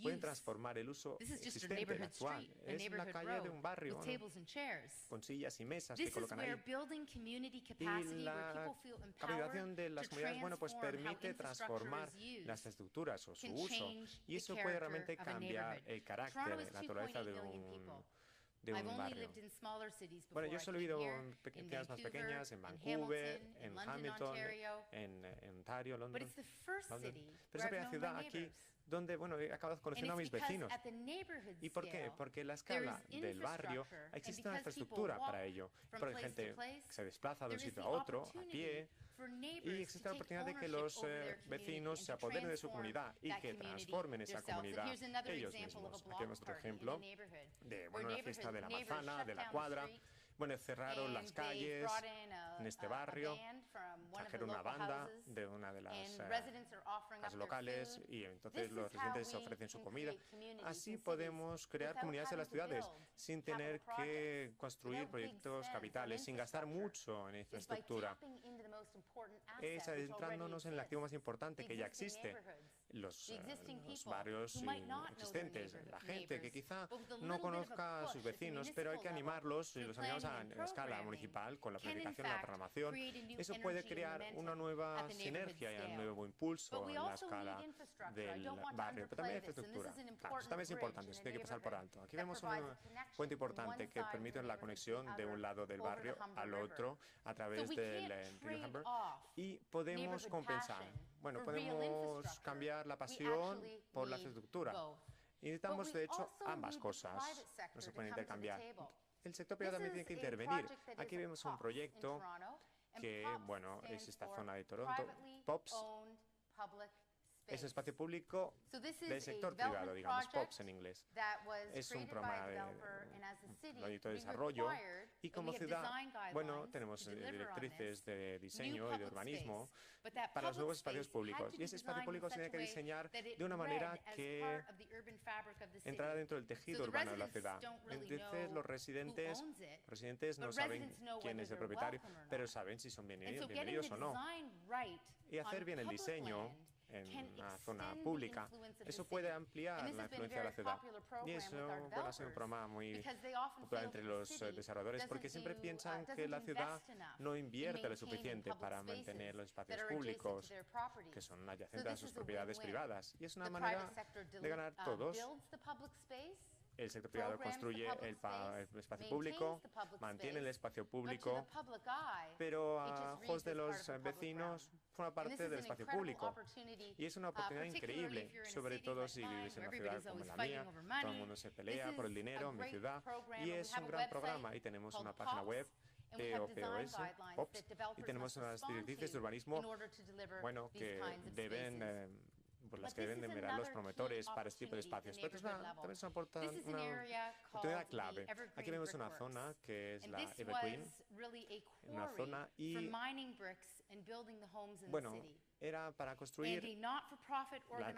pueden use. transformar el uso This is just a existente, el neighborhood actual. street, a Es la neighborhood calle de road un barrio, with ¿no? tables and chairs. Con sillas y mesas This que is colocan where ahí. building community Y capacity, where la people feel empowered capacidad de las to comunidades, bueno, pues transform how permite infrastructure transformar is las used. estructuras o su Can uso. change Y the eso puede character realmente of a cambiar neighborhood. el carácter, Toronto is la naturaleza 2.8 million people. de I've un only barrio. lived in smaller cities before. Bueno, yo I solo he came vivido here en in ciudades más Vancouver, pequeñas, en in Vancouver, Hamilton, en London, Hamilton, Ontario. en Ontario, But London. it's the first London. city Pero where es I've la primera known ciudad my aquí neighbors. donde, bueno, he acabado And conociendo a it's mis because vecinos. at the neighborhood ¿Y por qué? scale, Porque en la there escala is del barrio infrastructure, existe and una because people infraestructura walk para ello. from Porque hay place to gente place, que se desplaza de un there is sitio the a otro a opportunity pie for y neighbors existe to la take oportunidad de que ownership los over their community vecinos and se to apoderen de su transform comunidad y that que community transformen esa themselves. So comunidad here's another ellos example of mismos. a Aquí vemos block otro party in ejemplo a neighborhood de, where bueno, una fiesta de la neighbors manzana, shut de la down the cuadra. street. Bueno, cerraron las And they calles brought in en este barrio, trajeron una banda de una de las casas locales y entonces los residentes ofrecen su comida. Así podemos crear comunidades en las ciudades sin tener que construir proyectos capitales, sin gastar mucho en infraestructura. Es adentrándonos en el activo más importante que ya existe, los barrios existentes, la gente que quizá no conozca a sus vecinos, pero hay que animarlos y los animamos a escala municipal con la planificación, la programación. Eso puede crear una nueva sinergia y un nuevo impulso en la escala del barrio, pero también infraestructura. Claro, eso también es importante, eso tiene que pasar por alto. Aquí vemos un puente importante que permite la conexión de un lado del barrio al otro a través del río Humber y podemos compensar. Bueno, podemos cambiar la pasión por la infraestructura. Y necesitamos, de hecho, ambas cosas. No se pueden intercambiar. El sector privado también tiene que intervenir. Aquí vemos un proyecto que, bueno, es esta zona de Toronto. POPS es espacio público del sector privado, digamos, POPS en inglés. Es un programa de proyecto de desarrollo y como ciudad, bueno, tenemos directrices de diseño y de urbanismo para los nuevos espacios públicos. Y ese espacio público se tiene que diseñar de una manera que entrara dentro del tejido urbano de la ciudad. Entonces los residentes no saben quién es el propietario, pero saben si son bienvenidos o no. Y hacer bien el diseño en una zona pública, eso puede ampliar la influencia de la ciudad. Y eso ha sido un programa muy popular entre los desarrolladores porque siempre piensan que la ciudad no invierte lo suficiente para mantener los espacios públicos que son adyacentes a sus propiedades privadas. Y es una manera de ganar todos. El sector privado construye el espacio público, mantiene el espacio público, pero a ojos de los vecinos forma parte del espacio público. Y es una oportunidad increíble, sobre todo si vives en una ciudad como la mía, todo el mundo se pelea por el dinero en mi ciudad, y es un gran programa. Y tenemos una página web, POPS, y tenemos unas directrices de urbanismo, bueno, que deben por las que deben de mirar los promotores para este tipo de espacios. Pero también es una oportunidad clave. Aquí vemos una zona que es la Evergreen, una zona y, bueno, era para construir,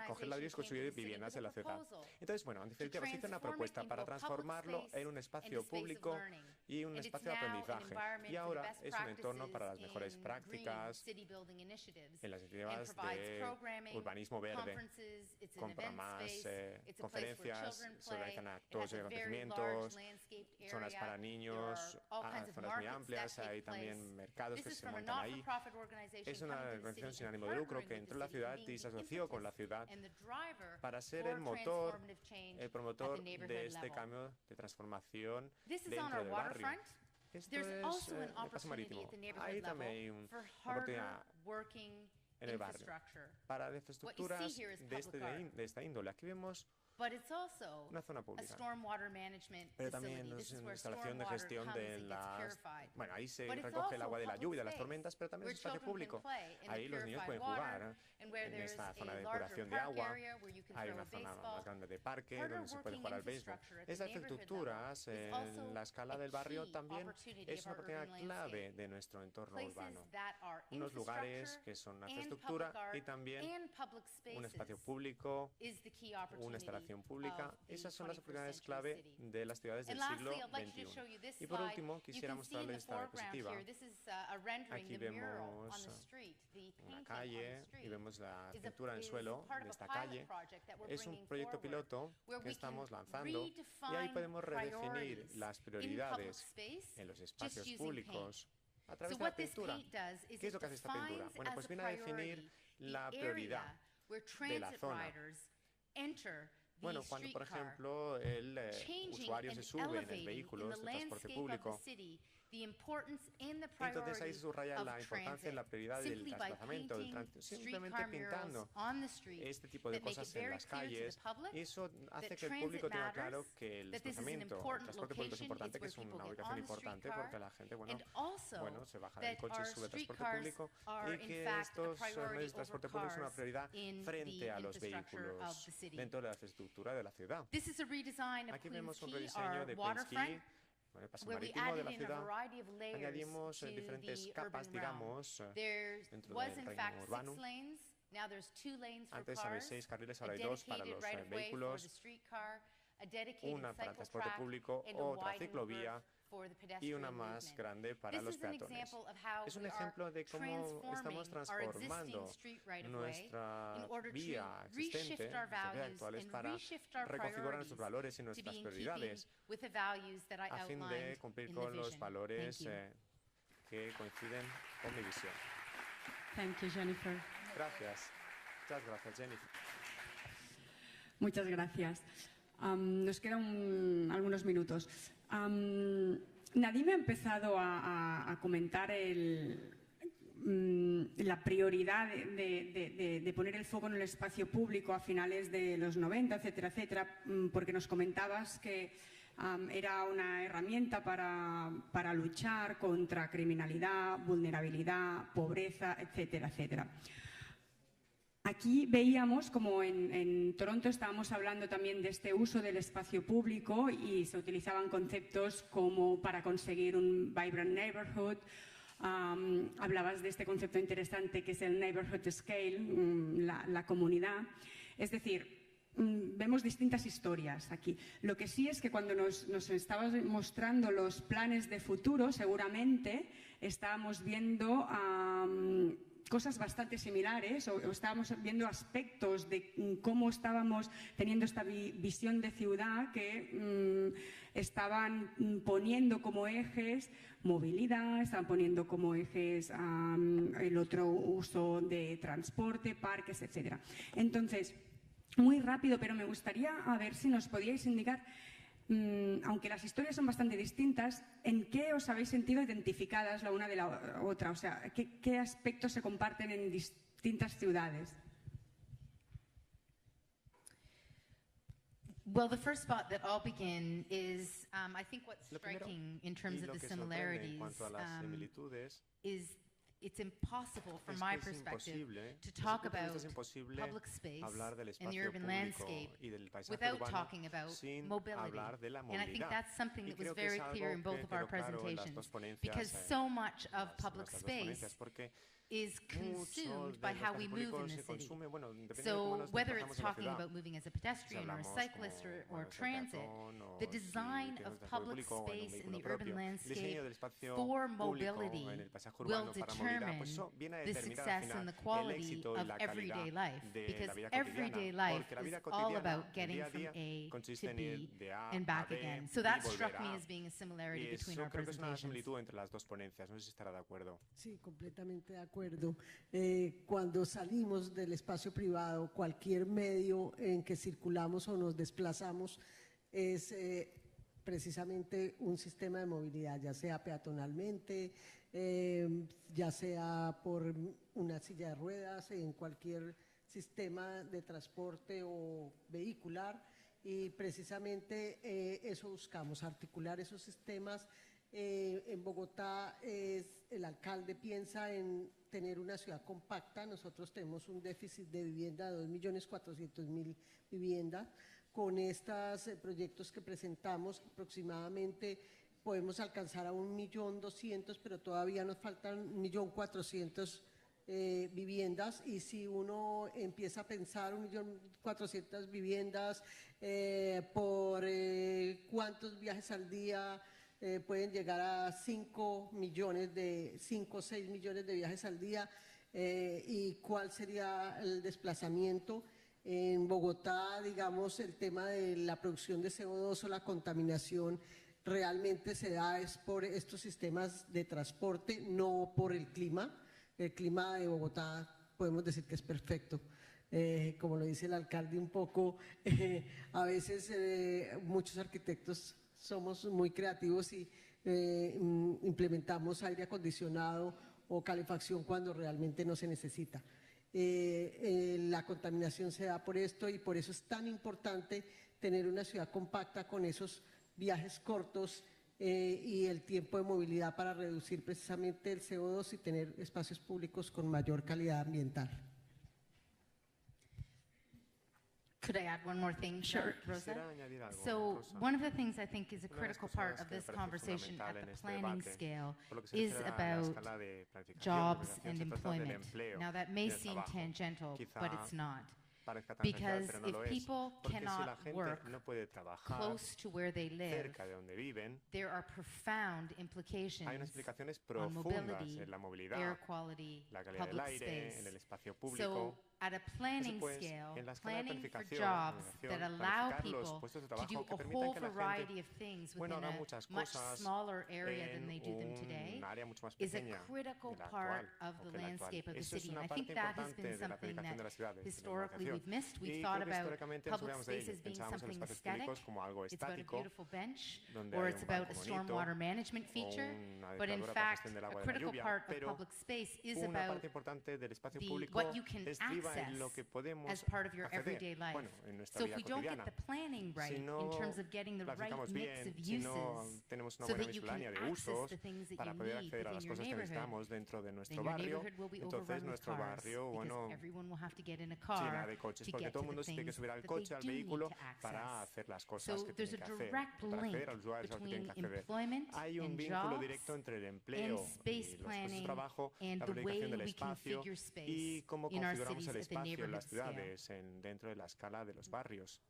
coger ladrillos y construir viviendas en la ciudad. Entonces, bueno, en definitiva, se hizo una propuesta para transformarlo en un espacio público y un espacio de aprendizaje. Y ahora es un entorno para las mejores prácticas en las iniciativas de urbanismo verde, con programas, conferencias, se organizan actos de acontecimientos, zonas para niños, zonas muy amplias, hay también mercados que se montan ahí. Es una organización sin ánimo de lucro que entró en la ciudad y se asoció con la ciudad para ser el motor, el promotor de este cambio de transformación dentro del barrio. Esto es el paso marítimo. Ahí también hay una oportunidad en el barrio para infraestructuras de esta índole. Aquí vemos una zona pública, pero también es una instalación de gestión de las... Bueno, ahí se recoge el agua de la lluvia, de las tormentas, pero también es espacio público. Ahí los niños pueden jugar en esta zona de depuración de agua. Hay una zona más grande de parque donde se puede jugar al béisbol. Estas infraestructuras en la escala del barrio también es una oportunidad clave de nuestro entorno urbano. Unos lugares que son una infraestructura y también un espacio público, una instalación pública. Esas son las oportunidades clave de las ciudades del siglo XXI. Y por último, quisiera mostrarles esta diapositiva. Aquí vemos una calle y vemos la pintura en el suelo de esta calle. Es un proyecto piloto que estamos lanzando y ahí podemos redefinir las prioridades en los espacios públicos a través de la pintura. ¿Qué es lo que hace esta pintura? Bueno, pues viene a definir la prioridad de la zona. Bueno, cuando, por ejemplo, el usuario se sube en el vehículo de transporte público, entonces ahí se subraya la importancia y la prioridad del desplazamiento, del tránsito. Simplemente pintando este tipo de cosas en las calles, eso hace que el público tenga claro que el desplazamiento, el transporte público es importante, que es una ubicación importante porque la gente, bueno, se baja del coche y sube al transporte público y que estos medios de transporte público son una prioridad frente a los vehículos dentro de la infraestructura de la ciudad. Aquí vemos un rediseño de Queens Quay, el paso marítimo de la ciudad. Añadimos diferentes capas, digamos, dentro del reino urbano. Antes había 6 carriles, ahora hay 2 para los vehículos, una para el transporte público, otra ciclovía y una más grande para los peatones. Es un ejemplo de cómo estamos transformando nuestra vía existente, nuestras vías actuales, para reconfigurar nuestros valores y nuestras prioridades a fin de cumplir con los valores que coinciden con mi visión. Thank you, Jennifer. Gracias. Muchas gracias, Jennifer. Muchas gracias. Nos quedan algunos minutos. Nadim ha empezado a comentar la prioridad de poner el foco en el espacio público a finales de los 90, etcétera, etcétera, porque nos comentabas que era una herramienta para luchar contra criminalidad, vulnerabilidad, pobreza, etcétera, etcétera. Aquí veíamos como en Toronto estábamos hablando también de este uso del espacio público y se utilizaban conceptos como para conseguir un vibrant neighborhood. Hablabas de este concepto interesante que es el neighborhood scale, la comunidad. Es decir, vemos distintas historias aquí. Lo que sí es que cuando nos estabas mostrando los planes de futuro, seguramente estábamos viendo cosas bastante similares o estábamos viendo aspectos de cómo estábamos teniendo esta visión de ciudad que estaban poniendo como ejes movilidad, estaban poniendo como ejes el otro uso de transporte, parques, etcétera. Entonces, muy rápido, pero me gustaría a ver si nos podíais indicar, aunque las historias son bastante distintas, ¿en qué os habéis sentido identificadas la una de la otra? O sea, ¿qué aspectos se comparten en distintas ciudades? Well, the first spot that I'll begin is, I think what's striking in terms of the similarities is it's impossible from my perspective to talk about public space and the urban landscape without talking about mobility. And I think that's something that was very clear in both of our presentations, because so much of public space is consumed by how we move in the city. So whether it's talking about moving as a pedestrian or a cyclist or transit, the design of public space in the urban landscape for mobility will determine the success and the quality of everyday life, because everyday life is all about getting from A to B and back again. So that struck me as being a similarity between our presentations. Sí, completamente de acuerdo. Cuando salimos del espacio privado, cualquier medio en que circulamos o nos desplazamos es precisamente un sistema de movilidad, ya sea peatonalmente, ya sea por una silla de ruedas, en cualquier sistema de transporte o vehicular, y precisamente eso buscamos, articular esos sistemas. En Bogotá el alcalde piensa en tener una ciudad compacta. Nosotros tenemos un déficit de vivienda de 2.400.000 viviendas. Con estos proyectos que presentamos, aproximadamente podemos alcanzar a 1.200.000, pero todavía nos faltan 1.400.000 viviendas. Y si uno empieza a pensar 1.400.000 viviendas por cuántos viajes al día, pueden llegar a 5 o 6 millones de viajes al día, y cuál sería el desplazamiento. En Bogotá, digamos, el tema de la producción de CO2 o la contaminación realmente se da es por estos sistemas de transporte, no por el clima. El clima de Bogotá podemos decir que es perfecto. Como lo dice el alcalde un poco, a veces muchos arquitectos somos muy creativos y implementamos aire acondicionado o calefacción cuando realmente no se necesita. La contaminación se da por esto, y por eso es tan importante tener una ciudad compacta con esos viajes cortos y el tiempo de movilidad para reducir precisamente el CO2 y tener espacios públicos con mayor calidad ambiental. Could I add one more thing, Sure. Rosa? So one of the things I think is a critical part of this conversation at the planning scale is about jobs and employment. Now that may seem tangential, but it's not. Because if people cannot work close to where they live, there are profound implications on mobility, air quality, public space. So at a planning scale, planning for jobs that allow people to do a whole variety of things within a much smaller area than they do them today is a critical part of the landscape of the city. And I think that has been something that historically we've missed. We've thought about public space as being something aesthetic. It's about a beautiful bench, or it's about a stormwater management feature. But in fact, a critical part of public space is about what you can access as part of your everyday life. So if we don't get the planning right in terms of getting the right mix of uses so that you can access the things that you need within your neighborhood, then your neighborhood will be overrun with cars, because everyone will have to get in a car to get to the things that they do need to access. So there's a direct link between employment and jobs and space planning and the way we configure space in our cities at the neighborhood scale. Dentro de la escala de los barrios.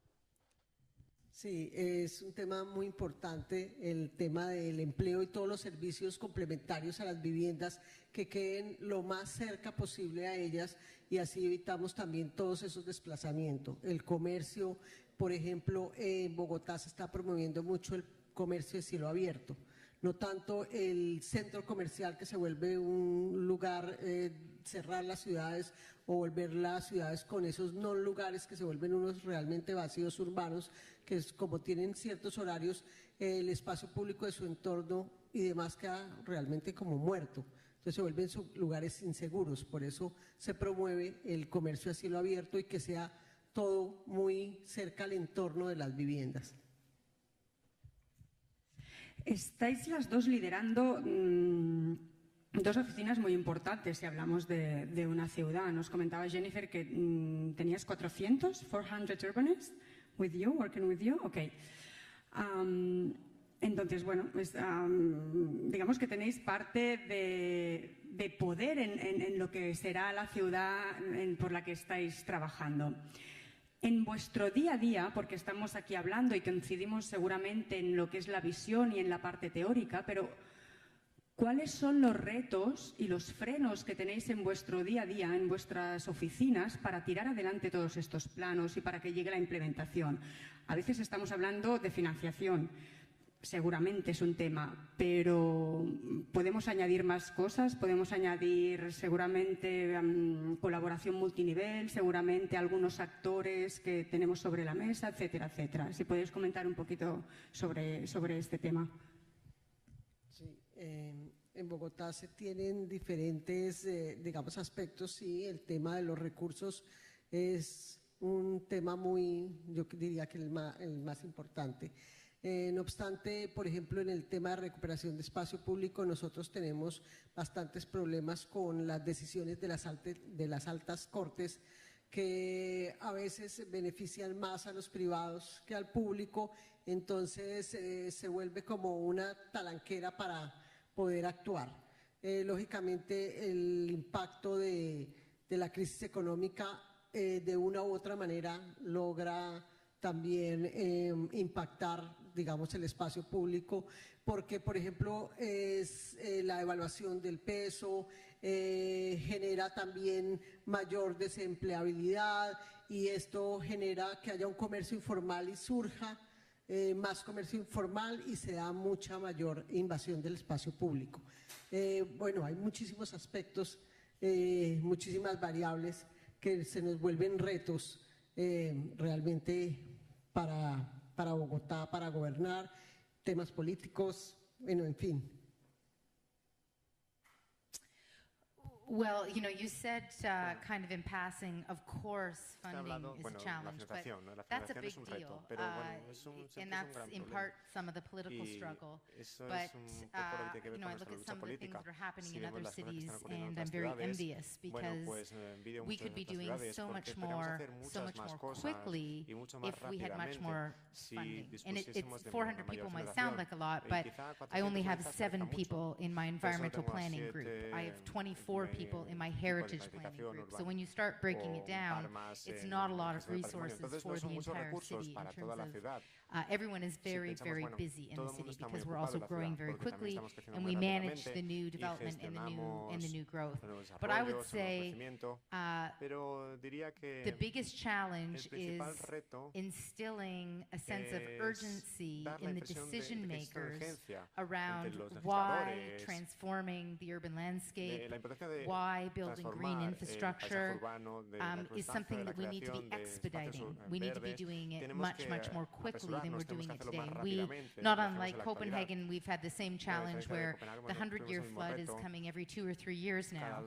Sí, es un tema muy importante el tema del empleo y todos los servicios complementarios a las viviendas que queden lo más cerca posible a ellas, y así evitamos también todos esos desplazamientos. El comercio, por ejemplo, en Bogotá se está promoviendo mucho el comercio de cielo abierto, no tanto el centro comercial que se vuelve un lugar, cerrar las ciudades o volver las ciudades con esos no lugares que se vuelven unos realmente vacíos urbanos, que es, como tienen ciertos horarios, el espacio público de su entorno y demás queda realmente como muerto. Entonces se vuelven lugares inseguros. Por eso se promueve el comercio a cielo abierto y que sea todo muy cerca al entorno de las viviendas. Estáis las dos liderando dos oficinas muy importantes si hablamos de una ciudad. Nos comentaba Jennifer que tenías 400 urbanists working with you. Okay. Entonces, bueno, digamos que tenéis parte de poder en lo que será la ciudad por la que estáis trabajando. En vuestro día a día, porque estamos aquí hablando y coincidimos seguramente en lo que es la visión y en la parte teórica, pero ¿cuáles son los retos y los frenos que tenéis en vuestro día a día, en vuestras oficinas, para tirar adelante todos estos planos y para que llegue la implementación? A veces estamos hablando de financiación, seguramente es un tema, pero podemos añadir más cosas, podemos añadir seguramente colaboración multinivel, seguramente algunos actores que tenemos sobre la mesa, etcétera, etcétera. Si podéis comentar un poquito sobre este tema. Sí, en Bogotá se tienen diferentes, digamos, aspectos. Sí, el tema de los recursos es un tema yo diría que el más importante. No obstante, por ejemplo, en el tema de recuperación de espacio público, nosotros tenemos bastantes problemas con las decisiones de las altas cortes, que a veces benefician más a los privados que al público. Entonces se vuelve como una talanquera para poder actuar. Lógicamente, el impacto de la crisis económica de una u otra manera logra también impactar, digamos, el espacio público, porque, por ejemplo, es la evaluación del peso, genera también mayor desempleabilidad, y esto genera que haya un comercio informal y surja más comercio informal y se da mucha mayor invasión del espacio público. Bueno, hay muchísimos aspectos, muchísimas variables que se nos vuelven retos realmente para Bogotá, para gobernar, temas políticos, bueno, en fin. Well, you know, you said kind of in passing, of course, funding is a challenge, but that's a big deal. And that's in part some of the political struggle. But, you know, I look at some of the things that are happening in other cities, and I'm very envious because we could be doing so much more quickly if we had much more funding. And it's 400 people might sound like a lot, but I only have 7 people in my environmental planning group. I have 24 people in my heritage planning group. So when you start breaking it down, it's not a lot of resources for the entire city in terms of everyone is very, very busy in the city because we're also growing very quickly and we manage the new development and the new growth. But I would say the biggest challenge is instilling a sense of urgency in the decision makers around why transforming the urban landscape, why building green infrastructure is something that we need to be expediting. We need to be doing it much, much more quickly than we're doing it today. We, not unlike Copenhagen, we've had the same challenge where the 100-year flood is coming every 2 or 3 years now,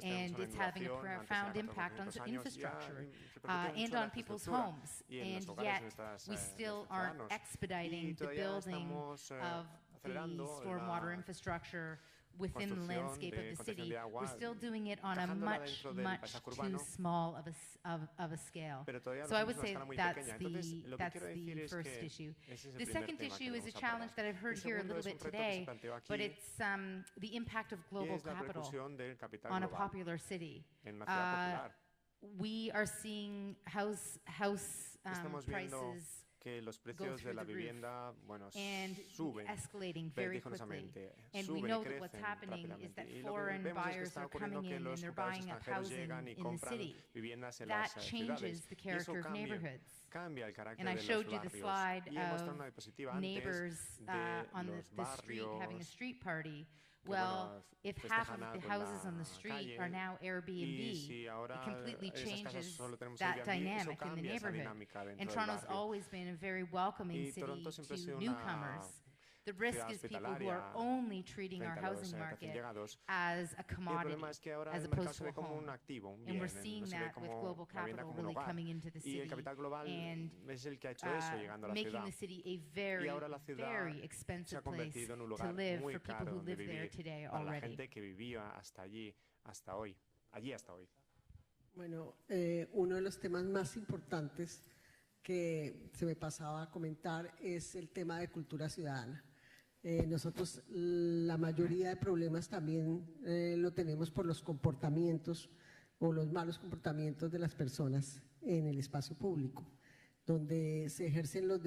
and it's having a profound impact on infrastructure and on people's homes, and yet we still aren't expediting the building of the stormwater infrastructure within the landscape of the city. We're still doing it on a much, much too small of a scale. So I would say that's the first issue. The second issue is a challenge that I've heard here a little bit today, but it's the impact of global capital on a popular city. We are seeing house prices que los precios de la vivienda, suben vertiginosamente, and we know that what's happening is that foreign buyers are coming in and they're buying up housing in the city. That changes the character of neighborhoods. And I showed you the slide of neighbors on the street having a street party. Well, if half of the houses on the street are now Airbnb, it completely changes that dynamic in the neighborhood. And Toronto's always been a very welcoming city to newcomers. The risk is people who are only treating our housing market as a commodity, as opposed to a home. And we're seeing that with global capital really coming into the city and making the city a very, very expensive place to live for people who live there today already. Bueno, uno de los temas más importantes que se me pasaba a comentar es el tema de cultura ciudadana. Nosotros la mayoría de problemas también lo tenemos por los comportamientos o los malos comportamientos de las personas en el espacio público, donde se ejercen los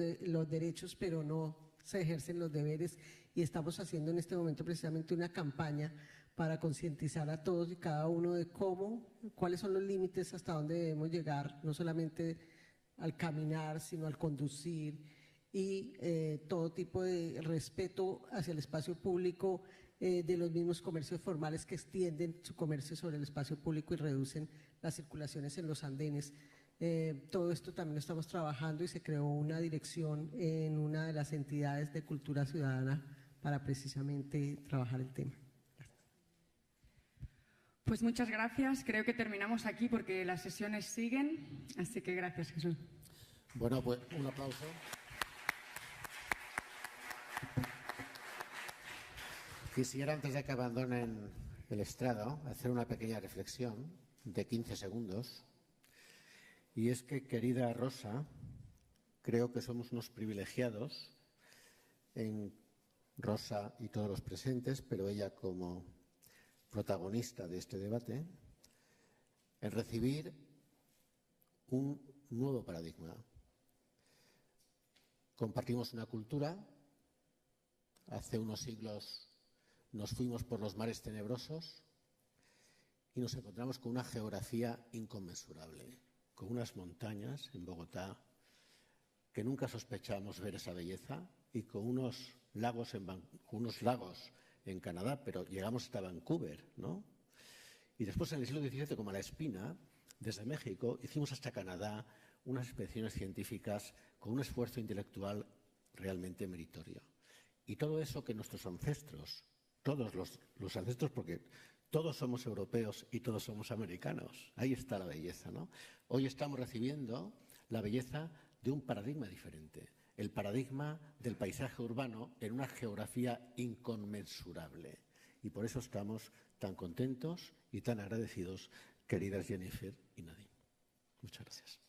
derechos pero no se ejercen los deberes, y estamos haciendo en este momento precisamente una campaña para concientizar a todos y cada uno de cuáles son los límites hasta dónde debemos llegar, no solamente al caminar, sino al conducir, y todo tipo de respeto hacia el espacio público de los mismos comercios formales que extienden su comercio sobre el espacio público y reducen las circulaciones en los andenes. Todo esto también lo estamos trabajando y se creó una dirección en una de las entidades de cultura ciudadana para precisamente trabajar el tema. Pues muchas gracias. Creo que terminamos aquí porque las sesiones siguen. Así que gracias, Jesús. Bueno, pues un aplauso. Quisiera, antes de que abandonen el estrado, hacer una pequeña reflexión de 15 segundos. Y es que, querida Rosa, creo que somos unos privilegiados, en Rosa y todos los presentes, pero ella como protagonista de este debate, en recibir un nuevo paradigma. Compartimos una cultura. Hace unos siglos nos fuimos por los mares tenebrosos y nos encontramos con una geografía inconmensurable, con unas montañas en Bogotá que nunca sospechábamos ver esa belleza, y con unos lagos en Canadá, pero llegamos hasta Vancouver, ¿no? Y después, en el siglo XVII, como a la espina, desde México hicimos hasta Canadá unas expediciones científicas con un esfuerzo intelectual realmente meritorio. Y todo eso que nuestros ancestros, todos los ancestros, porque todos somos europeos y todos somos americanos, ahí está la belleza, ¿no? Hoy estamos recibiendo la belleza de un paradigma diferente, el paradigma del paisaje urbano en una geografía inconmensurable. Y por eso estamos tan contentos y tan agradecidos, queridas Jennifer y Nadine. Muchas gracias.